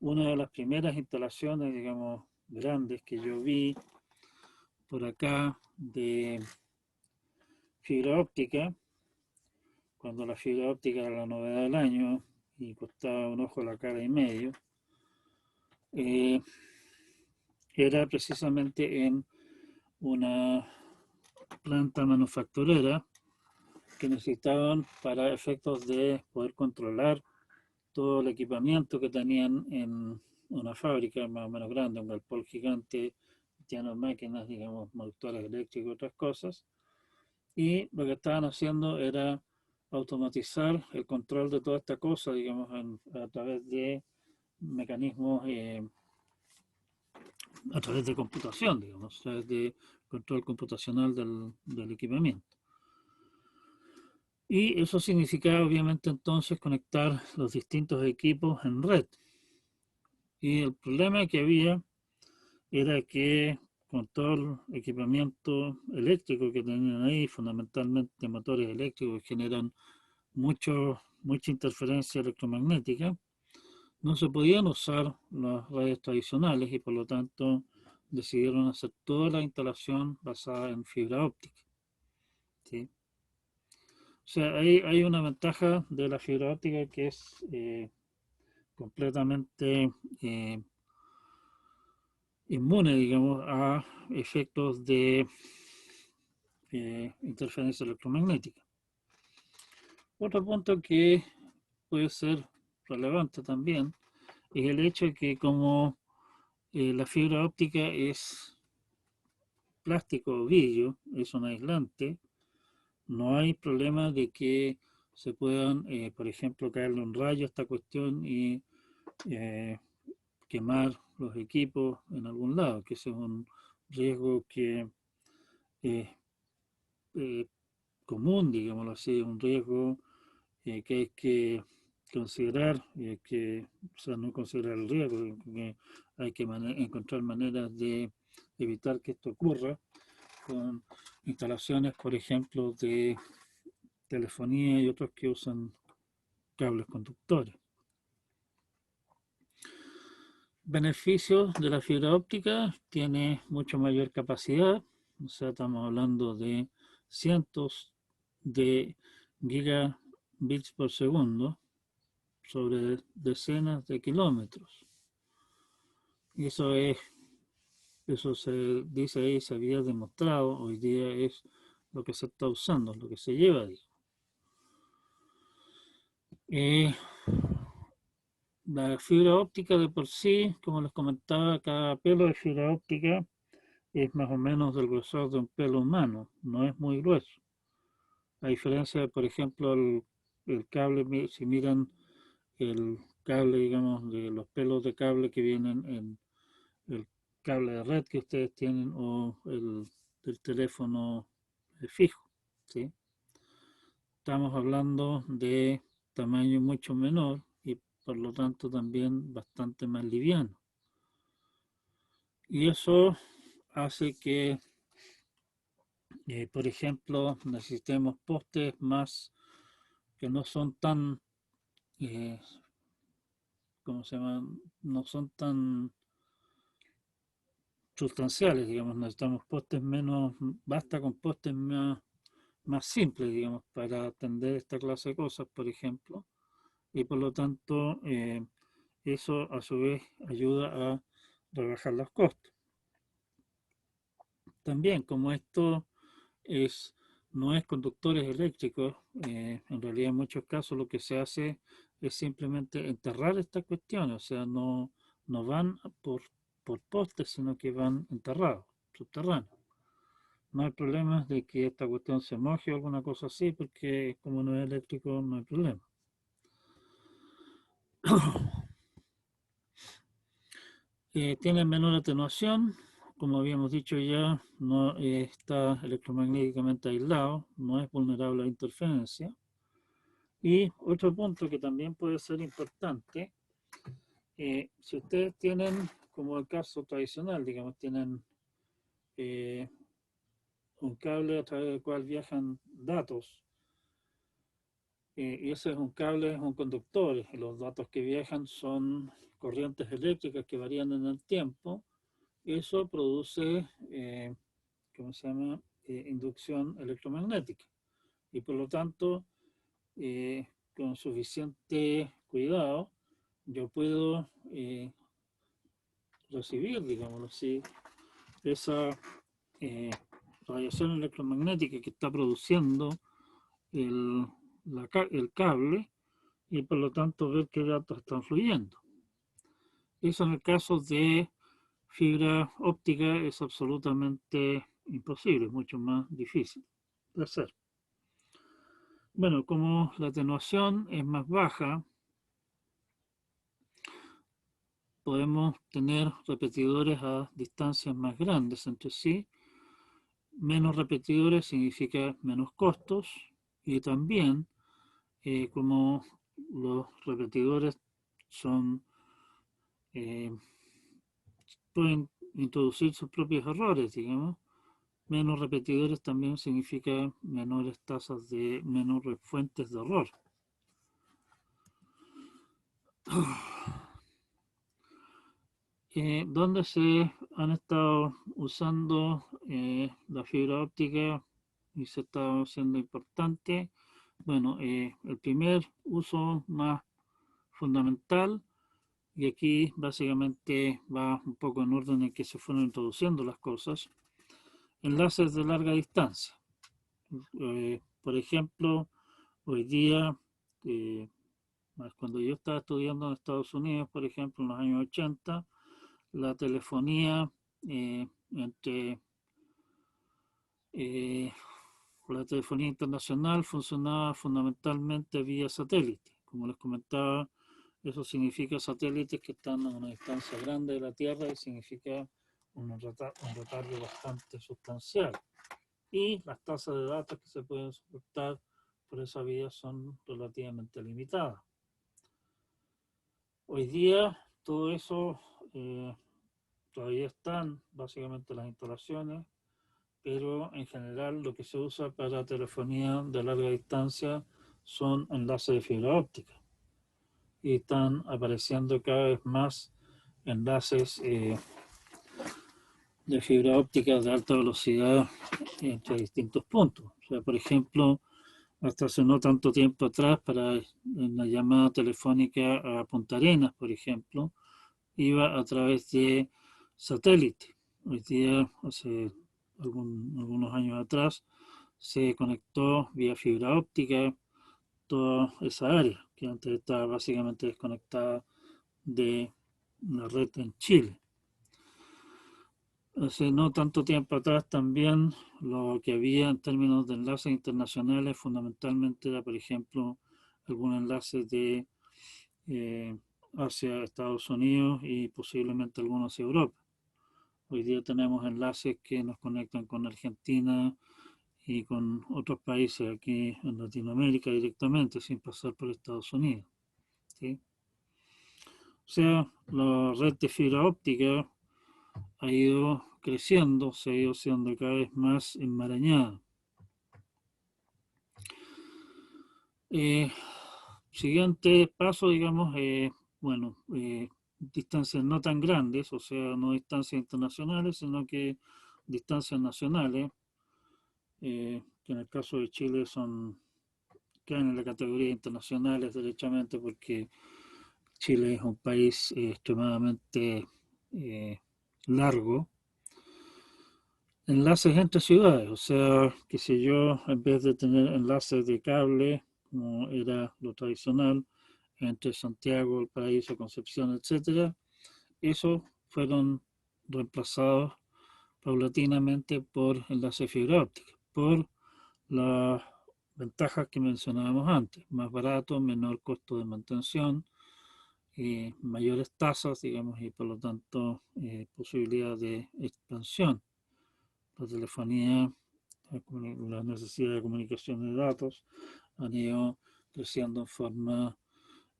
Speaker 1: Una de las primeras instalaciones, digamos, grandes que yo vi por acá de fibra óptica, cuando la fibra óptica era la novedad del año y costaba un ojo a la cara y medio, eh, era precisamente en una planta manufacturera que necesitaban para efectos de poder controlar todo el equipamiento que tenían una fábrica más o menos grande, un galpón gigante, lleno de máquinas, digamos, motores eléctricos y otras cosas. Y lo que estaban haciendo era automatizar el control de toda esta cosa, digamos, a través de mecanismos, a través de computación, digamos, a través de control computacional del equipamiento. Y eso significaba obviamente entonces conectar los distintos equipos en red. Y el problema que había era que con todo el equipamiento eléctrico que tenían ahí, fundamentalmente motores eléctricos que generan mucha interferencia electromagnética, no se podían usar las redes tradicionales y por lo tanto decidieron hacer toda la instalación basada en fibra óptica. ¿Sí? O sea, hay una ventaja de la fibra óptica que es completamente inmune, digamos, a efectos de interferencia electromagnética. Otro punto que puede ser relevante también es el hecho de que como la fibra óptica es plástico o vidrio, es un aislante, no hay problema de que se puedan, por ejemplo, caerle un rayo a esta cuestión y quemar los equipos en algún lado, que ese es un riesgo que es común, digámoslo así, un riesgo que hay que considerar, o sea, no considerar el riesgo, que hay que encontrar maneras de evitar que esto ocurra con instalaciones, por ejemplo, de telefonía y otros que usan cables conductores. Beneficios de la fibra óptica: tiene mucho mayor capacidad, o sea, estamos hablando de cientos de gigabits por segundo sobre decenas de kilómetros. Y eso se dice ahí, se había demostrado, hoy día es lo que se está usando, lo que se lleva, digo. La fibra óptica de por sí, como les comentaba, cada pelo de fibra óptica es más o menos del grosor de un pelo humano, no es muy grueso. A diferencia de, por ejemplo, el cable, si miran el cable, digamos, de los pelos de cable que vienen en el cable de red que ustedes tienen o el teléfono fijo, ¿sí? Estamos hablando de tamaño mucho menor y por lo tanto también bastante más liviano. Y eso hace que, por ejemplo, necesitemos postes más que no son tan, ¿cómo se llaman? No son tan sustanciales, digamos, necesitamos postes menos, basta con postes más simples, digamos, para atender esta clase de cosas, por ejemplo, y por lo tanto eso a su vez ayuda a rebajar los costos. También, como esto no es conductores eléctricos, en realidad en muchos casos lo que se hace es simplemente enterrar estas cuestiones, o sea, no van por postes, sino que van enterrados, subterráneos. No hay problema de que esta cuestión se moje o alguna cosa así, porque como no es eléctrico no hay problema. Tiene menor atenuación, como habíamos dicho ya, no está electromagnéticamente aislado, no es vulnerable a interferencia. Y otro punto que también puede ser importante, si ustedes tienen, como el caso tradicional, digamos, tienen un cable a través del cual viajan datos, y ese es un cable, es un conductor, y los datos que viajan son corrientes eléctricas que varían en el tiempo. Eso produce, ¿cómo se llama? Inducción electromagnética. Y por lo tanto, con suficiente cuidado, yo puedo recibir, digámoslo así, esa radiación electromagnética que está produciendo el cable y por lo tanto ver qué datos están fluyendo. Eso en el caso de fibra óptica es absolutamente imposible, es mucho más difícil de hacer. Bueno, como la atenuación es más baja, podemos tener repetidores a distancias más grandes entre sí. Menos repetidores significa menos costos y también como los repetidores son eh, pueden introducir sus propios errores, digamos. Menos repetidores también significa menores tasas de menores fuentes de error. ¿Dónde se han estado usando la fibra óptica y se está haciendo importante? Bueno, el primer uso más fundamental, y aquí básicamente va un poco en orden en que se fueron introduciendo las cosas, enlaces de larga distancia. Por ejemplo, hoy día, eh, cuando yo estaba estudiando en Estados Unidos, por ejemplo, en los años 80, la telefonía entre eh, la telefonía internacional funcionaba fundamentalmente vía satélite. Como les comentaba, eso significa satélites que están a una distancia grande de la Tierra y significa un retardo bastante sustancial. Y las tasas de datos que se pueden soportar por esa vía son relativamente limitadas. Hoy día todo eso todavía están básicamente las instalaciones, pero en general lo que se usa para telefonía de larga distancia son enlaces de fibra óptica y están apareciendo cada vez más enlaces de fibra óptica de alta velocidad entre distintos puntos. O sea, por ejemplo, hasta hace no tanto tiempo atrás, para una llamada telefónica a Punta Arenas, por ejemplo, iba a través de satélite. Hoy día, hace algunos años atrás, se conectó vía fibra óptica toda esa área, que antes estaba básicamente desconectada de la red en Chile. Hace no tanto tiempo atrás también lo que había en términos de enlaces internacionales fundamentalmente era, por ejemplo, algún enlace de hacia Estados Unidos y posiblemente algunos hacia Europa. Hoy día tenemos enlaces que nos conectan con Argentina y con otros países aquí en Latinoamérica directamente, sin pasar por Estados Unidos. ¿Sí? O sea, la red de fibra óptica ha ido creciendo, se ha ido siendo cada vez más enmarañada. Eh, Siguiente paso, digamos, bueno, distancias no tan grandes, o sea, no distancias internacionales, sino que distancias nacionales, que en el caso de Chile son quedan en la categoría internacionales derechamente porque Chile es un país extremadamente largo. Enlaces entre ciudades, o sea, que si yo, en vez de tener enlaces de cable, como era lo tradicional, entre Santiago, El Paraíso, Concepción, etcétera, esos fueron reemplazados paulatinamente por enlaces de fibra óptica, por las ventajas que mencionábamos antes, más barato, menor costo de mantención, mayores tasas, digamos, y por lo tanto posibilidad de expansión. La telefonía, la necesidad de comunicación de datos han ido creciendo en forma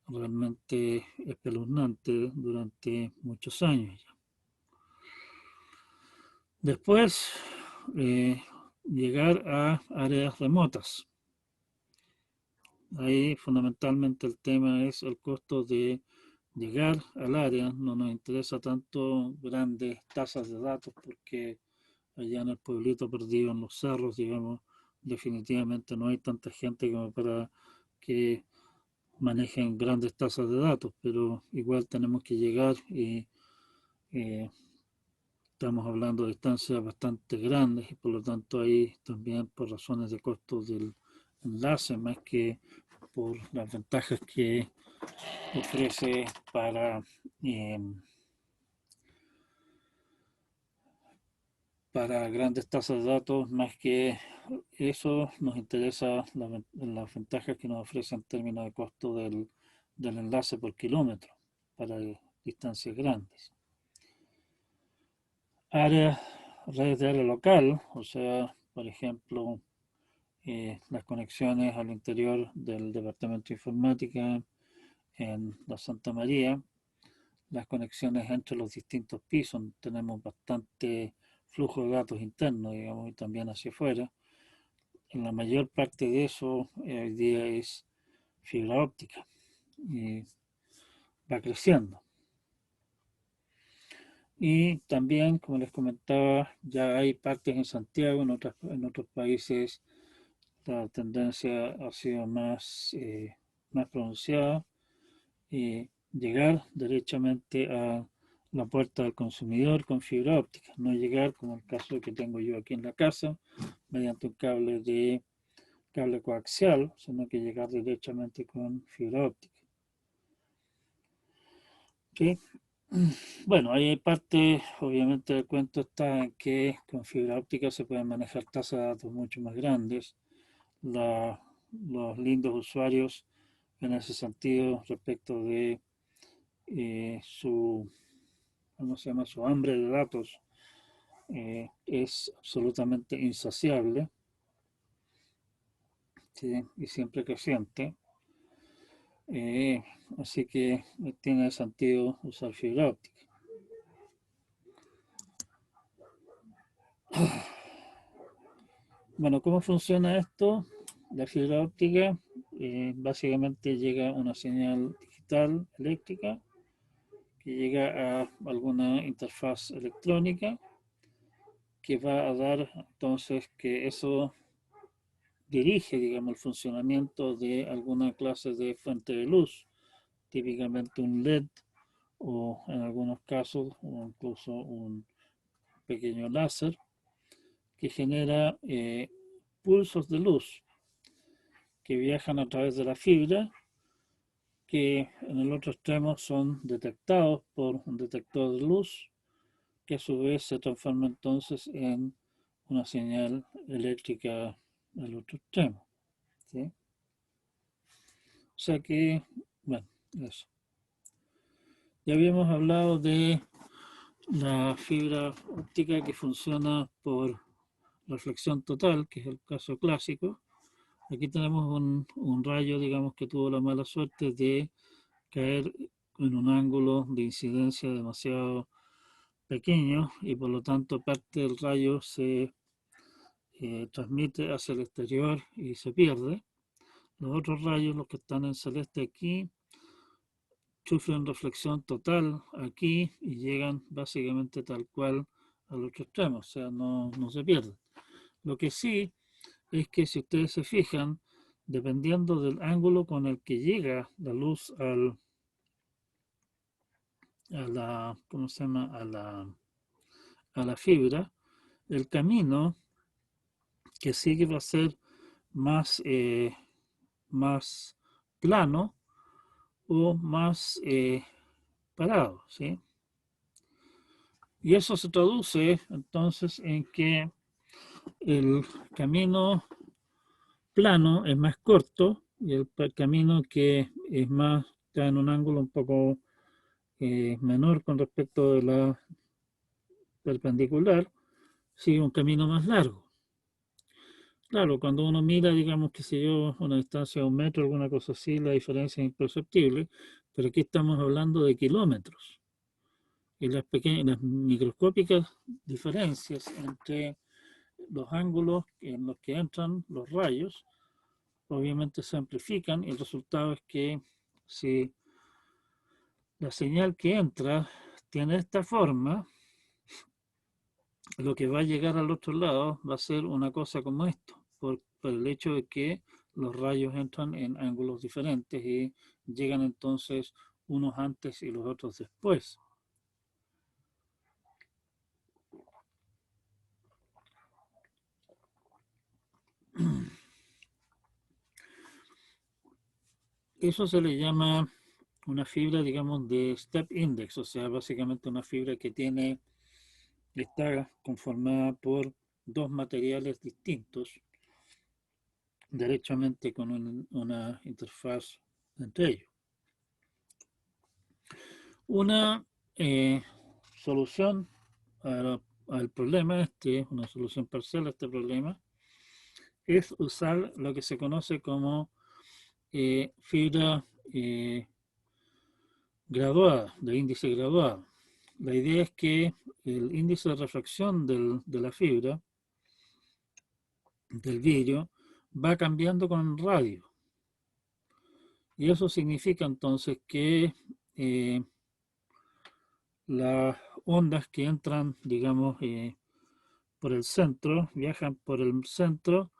Speaker 1: realmente espeluznante durante muchos años ya. Después, llegar a áreas remotas. Ahí fundamentalmente el tema es el costo de llegar al área. No nos interesa tanto grandes tasas de datos porque allá en el pueblito perdido, en los cerros, digamos, definitivamente no hay tanta gente como para que manejen grandes tasas de datos, pero igual tenemos que llegar y eh, estamos hablando de distancias bastante grandes y por lo tanto ahí también por razones de costos del enlace más que por las ventajas que ofrece para para grandes tasas de datos, más que eso nos interesa las ventajas que nos ofrece en términos de costo del enlace por kilómetro para distancias grandes. Redes de área local, o sea, por ejemplo, las conexiones al interior del Departamento de Informática en la Santa María, las conexiones entre los distintos pisos, tenemos bastante flujo de datos internos, digamos, y también hacia afuera. La mayor parte de eso hoy día es fibra óptica y va creciendo. Y también, como les comentaba, ya hay partes en Santiago, en otros países la tendencia ha sido más pronunciada, llegar derechamente a la puerta del consumidor con fibra óptica, no llegar como el caso que tengo yo aquí en la casa, mediante un cable coaxial, sino que llegar derechamente con fibra óptica. ¿Okay? Bueno, ahí hay parte, obviamente el cuento está en que con fibra óptica se pueden manejar tasas de datos mucho más grandes. Los lindos usuarios en ese sentido respecto de ¿cómo se llama? Su hambre de datos es absolutamente insaciable, ¿sí? Y siempre creciente. Así que tiene sentido usar fibra óptica. Bueno, ¿cómo funciona esto? La fibra óptica básicamente llega una señal digital eléctrica que llega a alguna interfaz electrónica que va a dar entonces que eso dirige, digamos, el funcionamiento de alguna clase de fuente de luz, típicamente un LED o en algunos casos o incluso un pequeño láser que genera pulsos de luz que viajan a través de la fibra, que en el otro extremo son detectados por un detector de luz, que a su vez se transforma entonces en una señal eléctrica al otro extremo. ¿Sí? O sea que, bueno, eso. Ya habíamos hablado de la fibra óptica que funciona por reflexión total, que es el caso clásico. Aquí tenemos un rayo, digamos, que tuvo la mala suerte de caer en un ángulo de incidencia demasiado pequeño y por lo tanto parte del rayo se transmite hacia el exterior y se pierde. Los otros rayos, los que están en celeste aquí, sufren reflexión total aquí y llegan básicamente tal cual al otro extremo, o sea, no se pierden. Lo que sí es que si ustedes se fijan, dependiendo del ángulo con el que llega la luz ¿cómo se llama? A la fibra, el camino que sigue va a ser más plano o más parado, ¿sí? Y eso se traduce entonces en que el camino plano es más corto y el camino que es más, está en un ángulo un poco menor con respecto de la perpendicular, sigue un camino más largo. Claro, cuando uno mira, digamos, que sé yo, una distancia de 1 metro, alguna cosa así, la diferencia es imperceptible, pero aquí estamos hablando de kilómetros. Y las pequeñas, las microscópicas diferencias entre los ángulos en los que entran los rayos, obviamente se amplifican y el resultado es que si la señal que entra tiene esta forma, lo que va a llegar al otro lado va a ser una cosa como esto, por el hecho de que los rayos entran en ángulos diferentes y llegan entonces unos antes y los otros después. Eso se le llama una fibra, digamos, de step index, o sea, básicamente una fibra que tiene está conformada por dos materiales distintos, derechamente con una interfaz entre ellos. Una solución al problema una solución parcial a este problema, es usar lo que se conoce como fibra graduada, de índice graduado. La idea es que el índice de refracción de la fibra, del vidrio, va cambiando con el radio. Y eso significa entonces que las ondas que entran, digamos, por el centro, viajan por el centro,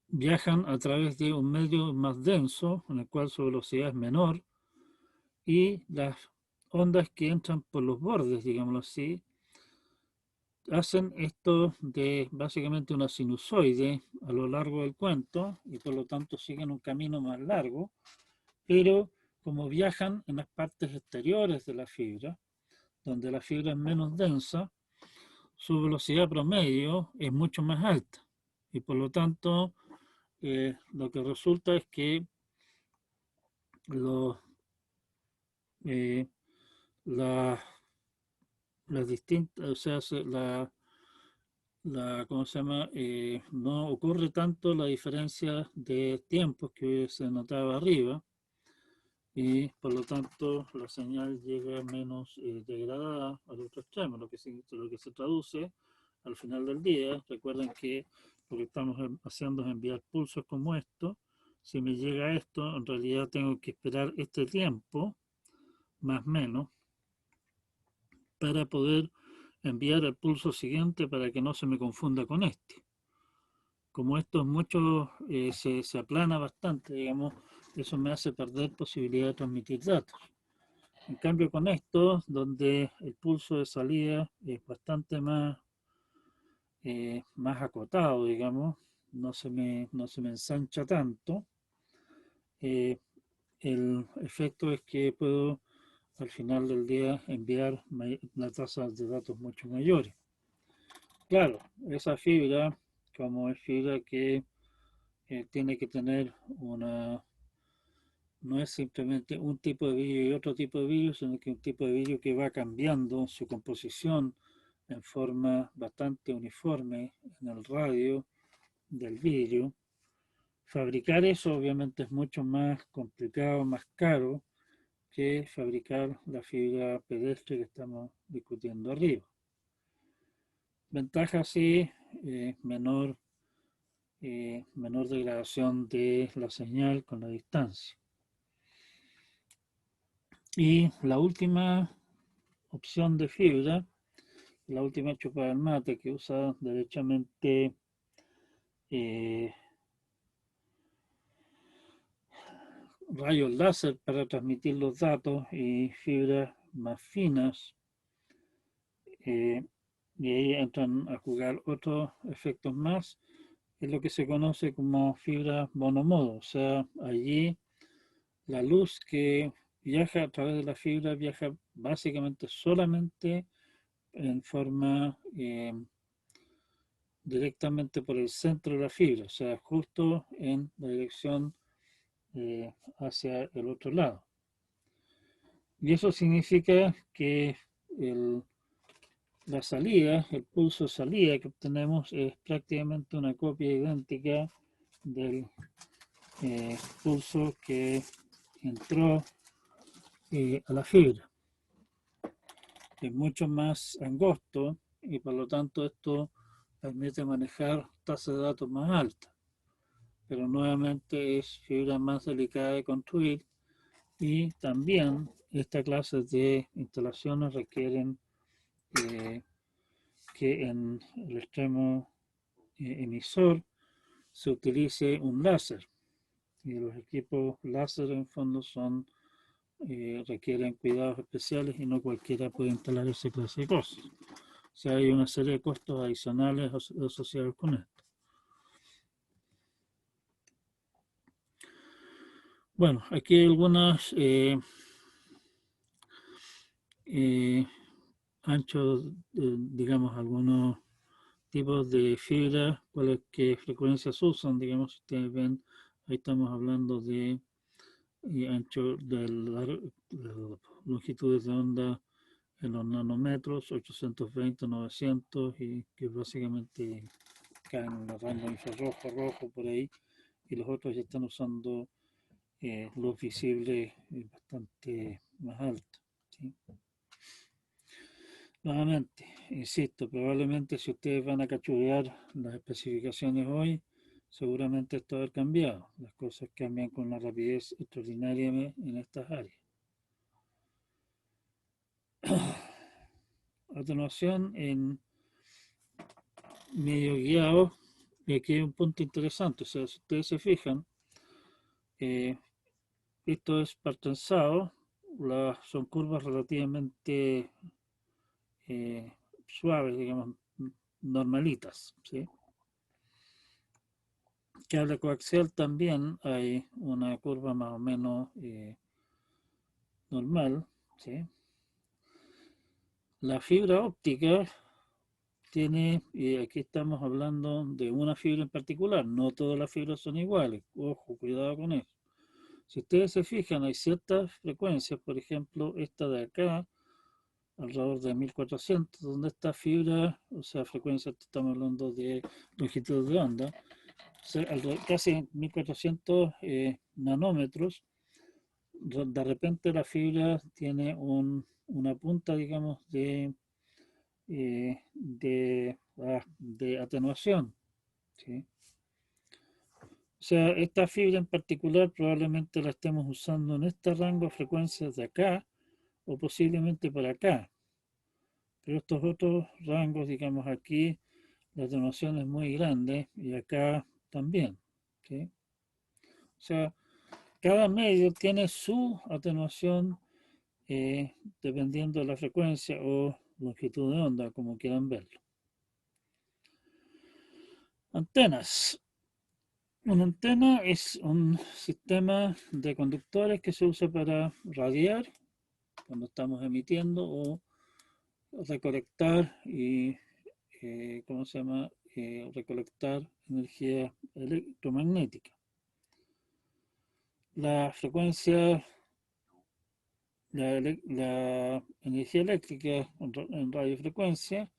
Speaker 1: viajan a través de un medio más denso, en el cual su velocidad es menor, y las ondas que entran por los bordes, digámoslo así, hacen esto de básicamente una sinusoide a lo largo del cuento y por lo tanto siguen un camino más largo, pero como viajan en las partes exteriores de la fibra, donde la fibra es menos densa, su velocidad promedio es mucho más alta y por lo tanto lo que resulta es que los, eh, la, las distintas, o sea, ¿cómo se llama? No ocurre tanto la diferencia de tiempos que se notaba arriba y por lo tanto la señal llega menos degradada al otro extremo, lo que se traduce al final del día. Recuerden que lo que estamos haciendo es enviar pulsos como esto. Si me llega esto, en realidad tengo que esperar este tiempo, más o menos, para poder enviar el pulso siguiente para que no se me confunda con este. Como esto es mucho, se aplana bastante, digamos, eso me hace perder posibilidad de transmitir datos. En cambio con esto, donde el pulso de salida es bastante más acotado, digamos, no se me ensancha tanto, eh, el efecto es que puedo al final del día enviar una tasa de datos mucho mayores. Claro, esa fibra, como es fibra que tiene que tener no es simplemente un tipo de vidrio y otro tipo de vidrio, sino que un tipo de vidrio que va cambiando su composición en forma bastante uniforme en el radio del vidrio. Fabricar eso obviamente es mucho más complicado, más caro que fabricar la fibra pedestre que estamos discutiendo arriba. Ventaja sí, menor degradación de la señal con la distancia. Y la última opción de fibra, la última chupada del mate que usa derechamente rayos láser para transmitir los datos y fibras más finas, y ahí entran a jugar otros efectos más, es lo que se conoce como fibra monomodo, o sea, allí la luz que viaja a través de la fibra viaja básicamente solamente en forma directamente por el centro de la fibra, o sea, justo en la dirección hacia el otro lado. Y eso significa que la salida, el pulso salida que obtenemos es prácticamente una copia idéntica del pulso que entró a la fibra. Es mucho más angosto y por lo tanto esto permite manejar tasas de datos más altas. Pero nuevamente es fibra más delicada de construir y también esta clase de instalaciones requieren que en el extremo emisor se utilice un láser y los equipos láser en fondo requieren cuidados especiales y no cualquiera puede instalar esa clase de cosas. O sea, hay una serie de costos adicionales asociados con esto. Bueno, aquí hay algunas anchos, digamos, algunos tipos de fibra, cuáles qué frecuencias usan, digamos, si ustedes ven, ahí estamos hablando de ancho de longitudes de onda en los nanómetros, 820, 900, y que básicamente caen en el rango infrarrojo, rojo, por ahí, y los otros ya están usando luz visible bastante más alta. ¿Sí? Nuevamente, insisto, probablemente si ustedes van a cachurear las especificaciones hoy, seguramente esto va a haber cambiado. Las cosas cambian con una rapidez extraordinaria en estas áreas. Atenuación en medio guiado, y aquí hay un punto interesante, o sea, si ustedes se fijan, esto es partensado, son curvas relativamente suaves, digamos, normalitas, ¿sí? Cable coaxial también hay una curva más o menos normal, ¿sí? La fibra óptica tiene, y aquí estamos hablando de una fibra en particular, no todas las fibras son iguales, ojo, cuidado con eso. Si ustedes se fijan, hay ciertas frecuencias, por ejemplo, esta de acá, alrededor de 1400, donde esta fibra, o sea, frecuencia, estamos hablando de longitud de onda, casi 1400 nanómetros, de repente la fibra tiene una punta, digamos, de atenuación, ¿sí? O sea, esta fibra en particular probablemente la estemos usando en este rango de frecuencias de acá o posiblemente por acá. Pero estos otros rangos, digamos aquí, la atenuación es muy grande y acá también, ¿sí? O sea, cada medio tiene su atenuación dependiendo de la frecuencia o longitud de onda, como quieran verlo. Antenas. Una antena es un sistema de conductores que se usa para radiar cuando estamos emitiendo o recolectar y, ¿cómo se llama? Recolectar energía electromagnética. La frecuencia, la energía eléctrica en radiofrecuencia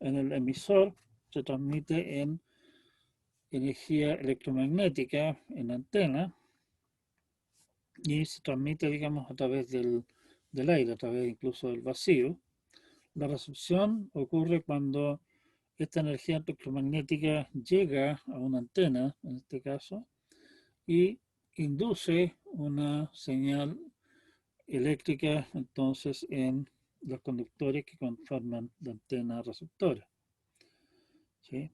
Speaker 1: en el emisor se transmite en energía electromagnética en la antena y se transmite, digamos, a través del aire, a través incluso del vacío. La recepción ocurre cuando esta energía electromagnética llega a una antena, en este caso, y induce una señal eléctrica entonces en los conductores que conforman la antena receptora. ¿Sí?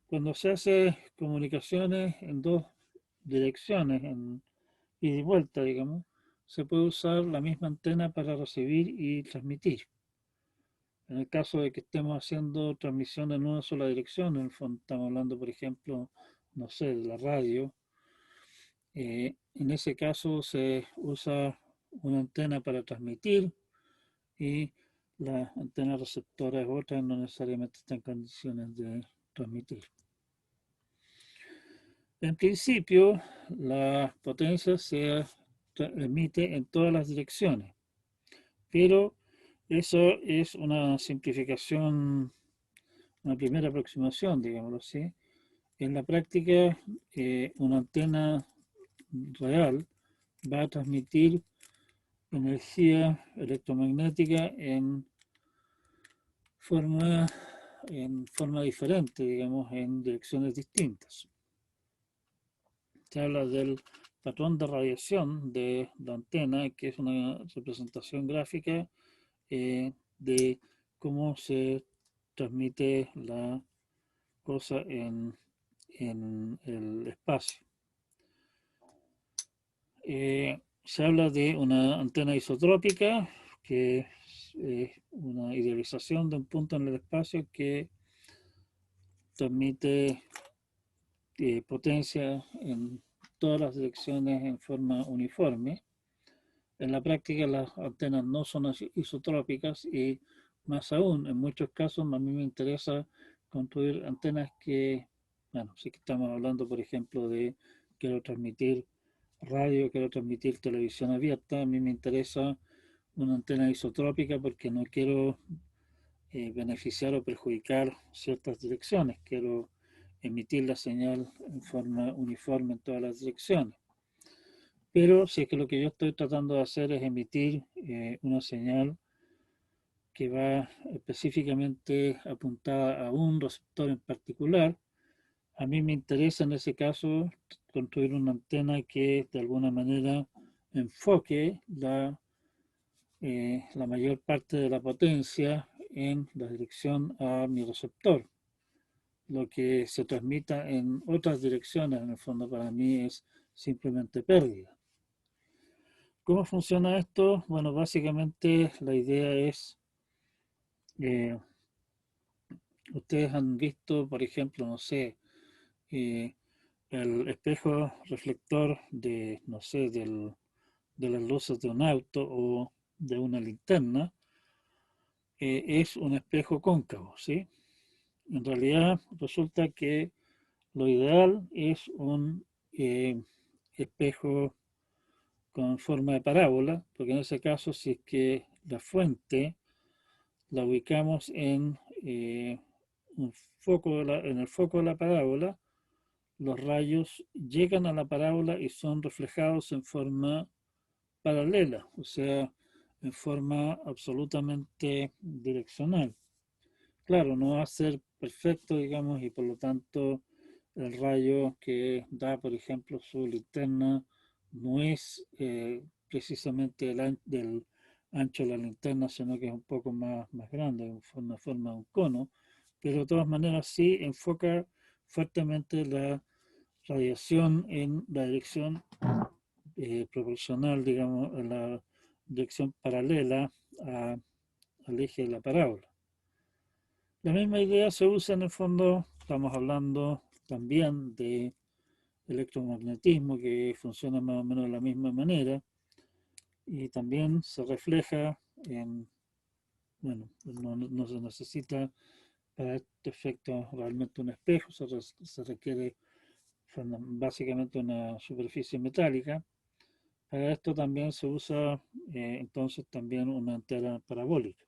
Speaker 1: Cuando se hace comunicaciones en dos direcciones, en ida y vuelta, digamos, se puede usar la misma antena para recibir y transmitir. En el caso de que estemos haciendo transmisión en una sola dirección, en el fondo estamos hablando, por ejemplo, no sé, de la radio, en ese caso se usa una antena para transmitir y la antena receptora es otra, no necesariamente está en condiciones de transmitir. En principio, la potencia se emite en todas las direcciones, pero eso es una simplificación, una primera aproximación, digámoslo así. En la práctica, una antena real va a transmitir energía electromagnética forma, en forma diferente, digamos, en direcciones distintas. Se habla del patrón de radiación de la antena, que es una representación gráfica de cómo se transmite la cosa en el espacio. Se habla de una antena isotrópica, que es una idealización de un punto en el espacio que transmite potencia en todas las direcciones en forma uniforme. En la práctica las antenas no son isotrópicas y más aún, en muchos casos a mí me interesa construir antenas que, bueno, sí que estamos hablando, por ejemplo, de quiero transmitir radio, quiero transmitir televisión abierta, a mí me interesa una antena isotrópica porque no quiero beneficiar o perjudicar ciertas direcciones, quiero emitir la señal en forma uniforme en todas las direcciones. Pero si es que lo que yo estoy tratando de hacer es emitir una señal que va específicamente apuntada a un receptor en particular, a mí me interesa en ese caso construir una antena que de alguna manera enfoque la mayor parte de la potencia en la dirección a mi receptor. Lo que se transmita en otras direcciones, en el fondo, para mí es simplemente pérdida. ¿Cómo funciona esto? Bueno, básicamente la idea es, eh, ustedes han visto, por ejemplo, no sé, eh, el espejo reflector de, no sé, de las luces de un auto o de una linterna, es un espejo cóncavo, ¿sí? En realidad resulta que lo ideal es un espejo con forma de parábola, porque en ese caso, si es que la fuente la ubicamos un foco en el foco de la parábola, los rayos llegan a la parábola y son reflejados en forma paralela, o sea, en forma absolutamente direccional. Claro, no va a ser perfecto, digamos, y por lo tanto el rayo que da, por ejemplo, su linterna no es precisamente del ancho de la linterna, sino que es un poco más grande, una forma de un cono, pero de todas maneras sí enfoca fuertemente la radiación en la dirección proporcional, digamos, en la dirección paralela al eje de la parábola. La misma idea se usa en el fondo, estamos hablando también de electromagnetismo que funciona más o menos de la misma manera y también se refleja en, bueno, no se necesita para este efecto realmente un espejo, se requiere básicamente una superficie metálica. Para esto también se usa entonces también una antena parabólica,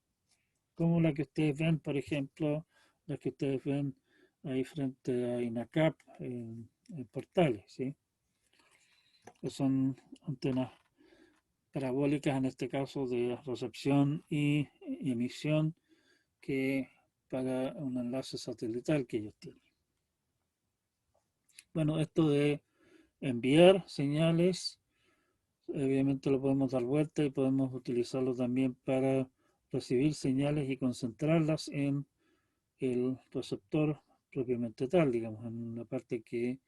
Speaker 1: como la que ustedes ven, por ejemplo, la que ustedes ven ahí frente a INACAP en Portales, ¿sí? Que son antenas parabólicas, en este caso de recepción y emisión, que para un enlace satelital que ellos tienen. Bueno, esto de enviar señales, obviamente lo podemos dar vuelta y podemos utilizarlo también para recibir señales y concentrarlas en el receptor propiamente tal, digamos, en la parte que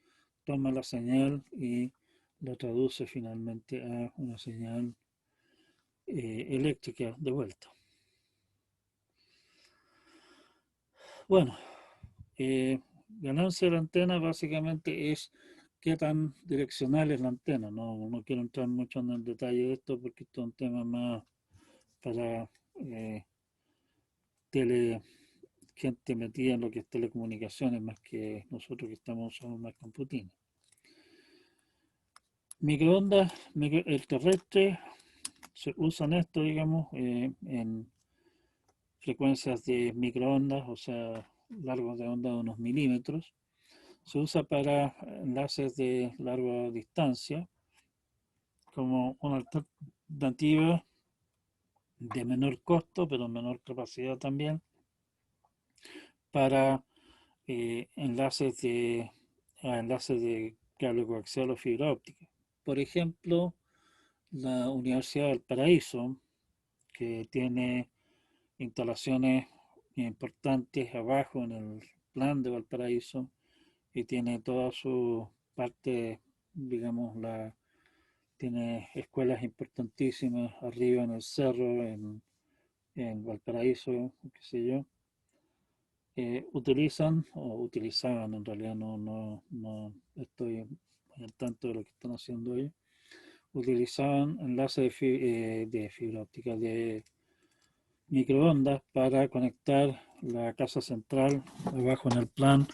Speaker 1: toma la señal y la traduce finalmente a una señal eléctrica de vuelta. Bueno, ganancia de la antena básicamente es qué tan direccional es la antena. No quiero entrar mucho en el detalle de esto porque esto es un tema más para tele, gente metida en lo que es telecomunicaciones más que nosotros que estamos usando más computines. Microondas, el terrestre, se usan esto, digamos, en frecuencias de microondas, o sea, largos de onda de unos milímetros. Se usa para enlaces de larga distancia como una alternativa de menor costo, pero menor capacidad también, para enlaces de cable coaxial o fibra óptica. Por ejemplo, la Universidad del Paraíso, que tiene instalaciones importantes abajo en el plan de Valparaíso y tiene toda su parte, digamos, tiene escuelas importantísimas arriba en el cerro, en Valparaíso, qué sé yo. Utilizan o utilizaban, en realidad no estoy muy al tanto de lo que están haciendo ellos, utilizaban enlaces de fibra óptica, de microondas para conectar la casa central abajo en el plan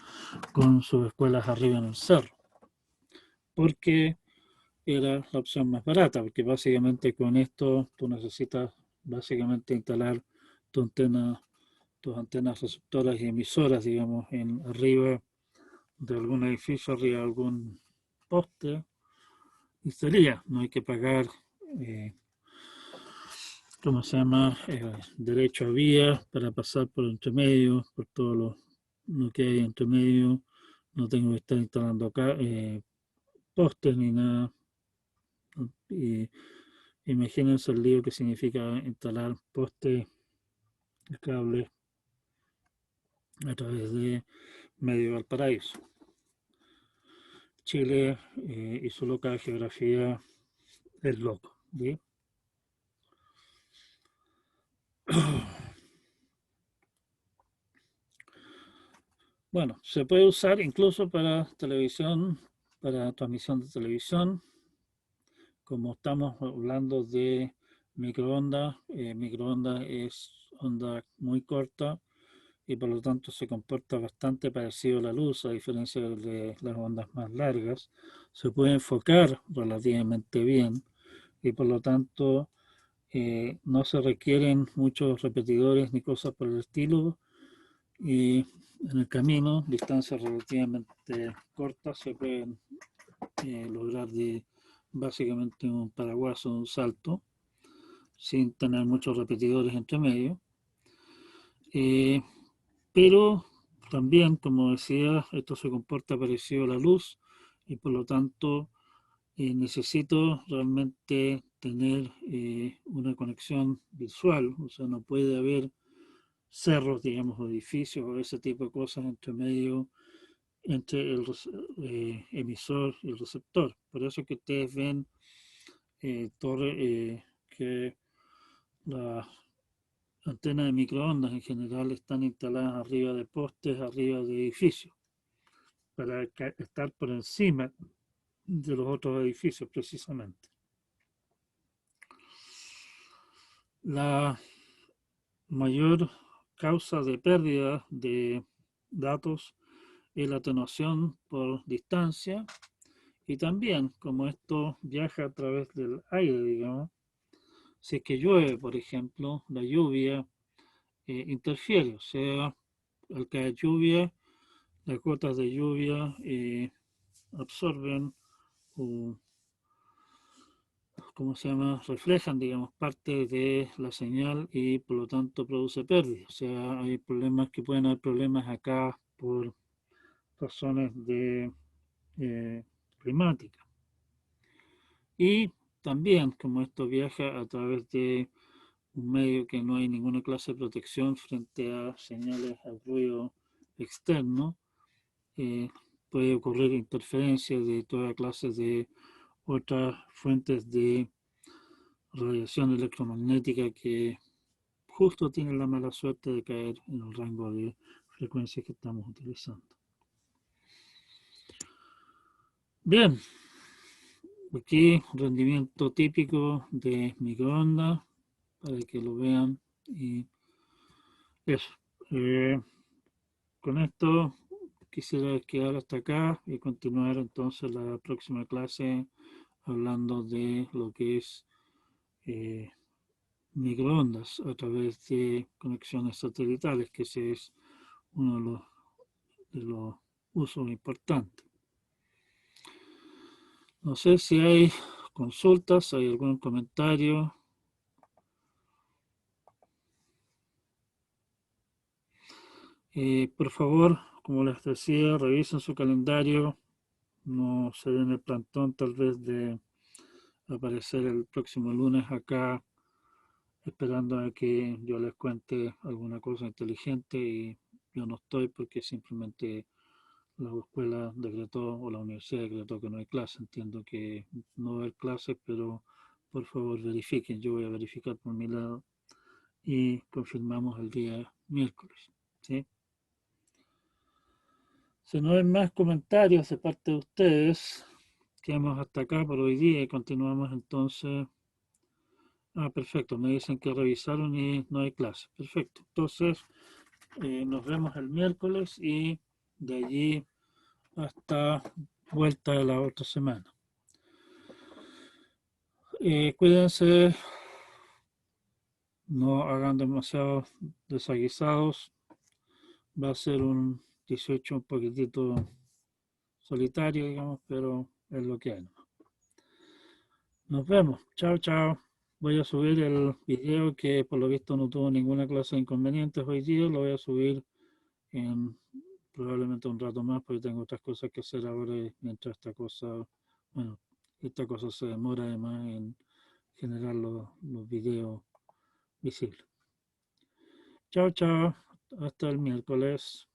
Speaker 1: con sus escuelas arriba en el cerro, porque era la opción más barata, porque básicamente con esto tú necesitas básicamente instalar tu antena, tus antenas receptoras y emisoras, digamos, en arriba de algún edificio, arriba de algún poste, y sería, no hay que pagar, eh, ¿cómo se llama? Derecho a vía para pasar por entre medio, por todo lo que hay entre medio, no tengo que estar instalando acá postes ni nada. Y imagínense el lío que significa instalar postes de cables a través de medio Valparaíso. Chile y su loca geografía es loco. ¿Sí? Bueno, se puede usar incluso para televisión, para transmisión de televisión, como estamos hablando de microondas. Microondas es onda muy corta y por lo tanto se comporta bastante parecido a la luz, a diferencia de las ondas más largas. Se puede enfocar relativamente bien y por lo tanto no se requieren muchos repetidores ni cosas por el estilo, y en el camino, distancias relativamente cortas, se pueden lograr de básicamente un paraguaso, un salto, sin tener muchos repetidores entre medio. Eh, pero también, como decía, esto se comporta parecido a la luz y por lo tanto necesito realmente tener una conexión visual, o sea, no puede haber cerros, digamos, o edificios o ese tipo de cosas entre medio, entre el emisor y el receptor. Por eso que ustedes ven torre, que las antenas de microondas en general están instaladas arriba de postes, arriba de edificios, para estar por encima de los otros edificios precisamente. La mayor causa de pérdida de datos es la atenuación por distancia, y también como esto viaja a través del aire, digamos, si es que llueve, por ejemplo, la lluvia interfiere, o sea, al caer lluvia, las gotas de lluvia absorben o, ¿cómo se llama?, reflejan, digamos, parte de la señal y por lo tanto produce pérdida. O sea, hay problemas que pueden haber problemas acá por razones de climática. Y también, como esto viaja a través de un medio que no hay ninguna clase de protección frente a señales al ruido externo, eh, puede ocurrir interferencias de toda clase de otras fuentes de radiación electromagnética que justo tienen la mala suerte de caer en el rango de frecuencias que estamos utilizando. Bien, aquí rendimiento típico de microondas para que lo vean, y eso. Con esto quisiera quedar hasta acá y continuar entonces la próxima clase hablando de lo que es eh, microondas a través de conexiones satelitales, que ese es uno de los usos importantes. No sé si hay consultas, hay algún comentario. Por favor, como les decía, revisen su calendario. No se den el plantón tal vez de aparecer el próximo lunes acá esperando a que yo les cuente alguna cosa inteligente, y yo no estoy porque simplemente la escuela decretó o la universidad decretó que no hay clase. Entiendo que no va a haber clases, pero por favor verifiquen. Yo voy a verificar por mi lado y confirmamos el día miércoles. ¿Sí? Si no hay más comentarios de parte de ustedes, quedamos hasta acá por hoy día y continuamos entonces. Ah, perfecto, me dicen que revisaron y no hay clase. Perfecto, entonces nos vemos el miércoles y de allí hasta vuelta de la otra semana. Cuídense, no hagan demasiados desaguisados. Va a ser un 18 un poquitito solitario, digamos, pero es lo que hay. Nos vemos. Chao, chao. Voy a subir el video que por lo visto no tuvo ninguna clase de inconvenientes hoy día. Lo voy a subir en probablemente un rato más porque tengo otras cosas que hacer ahora mientras bueno, esta cosa se demora además en generar los videos visibles. Chao, chao. Hasta el miércoles.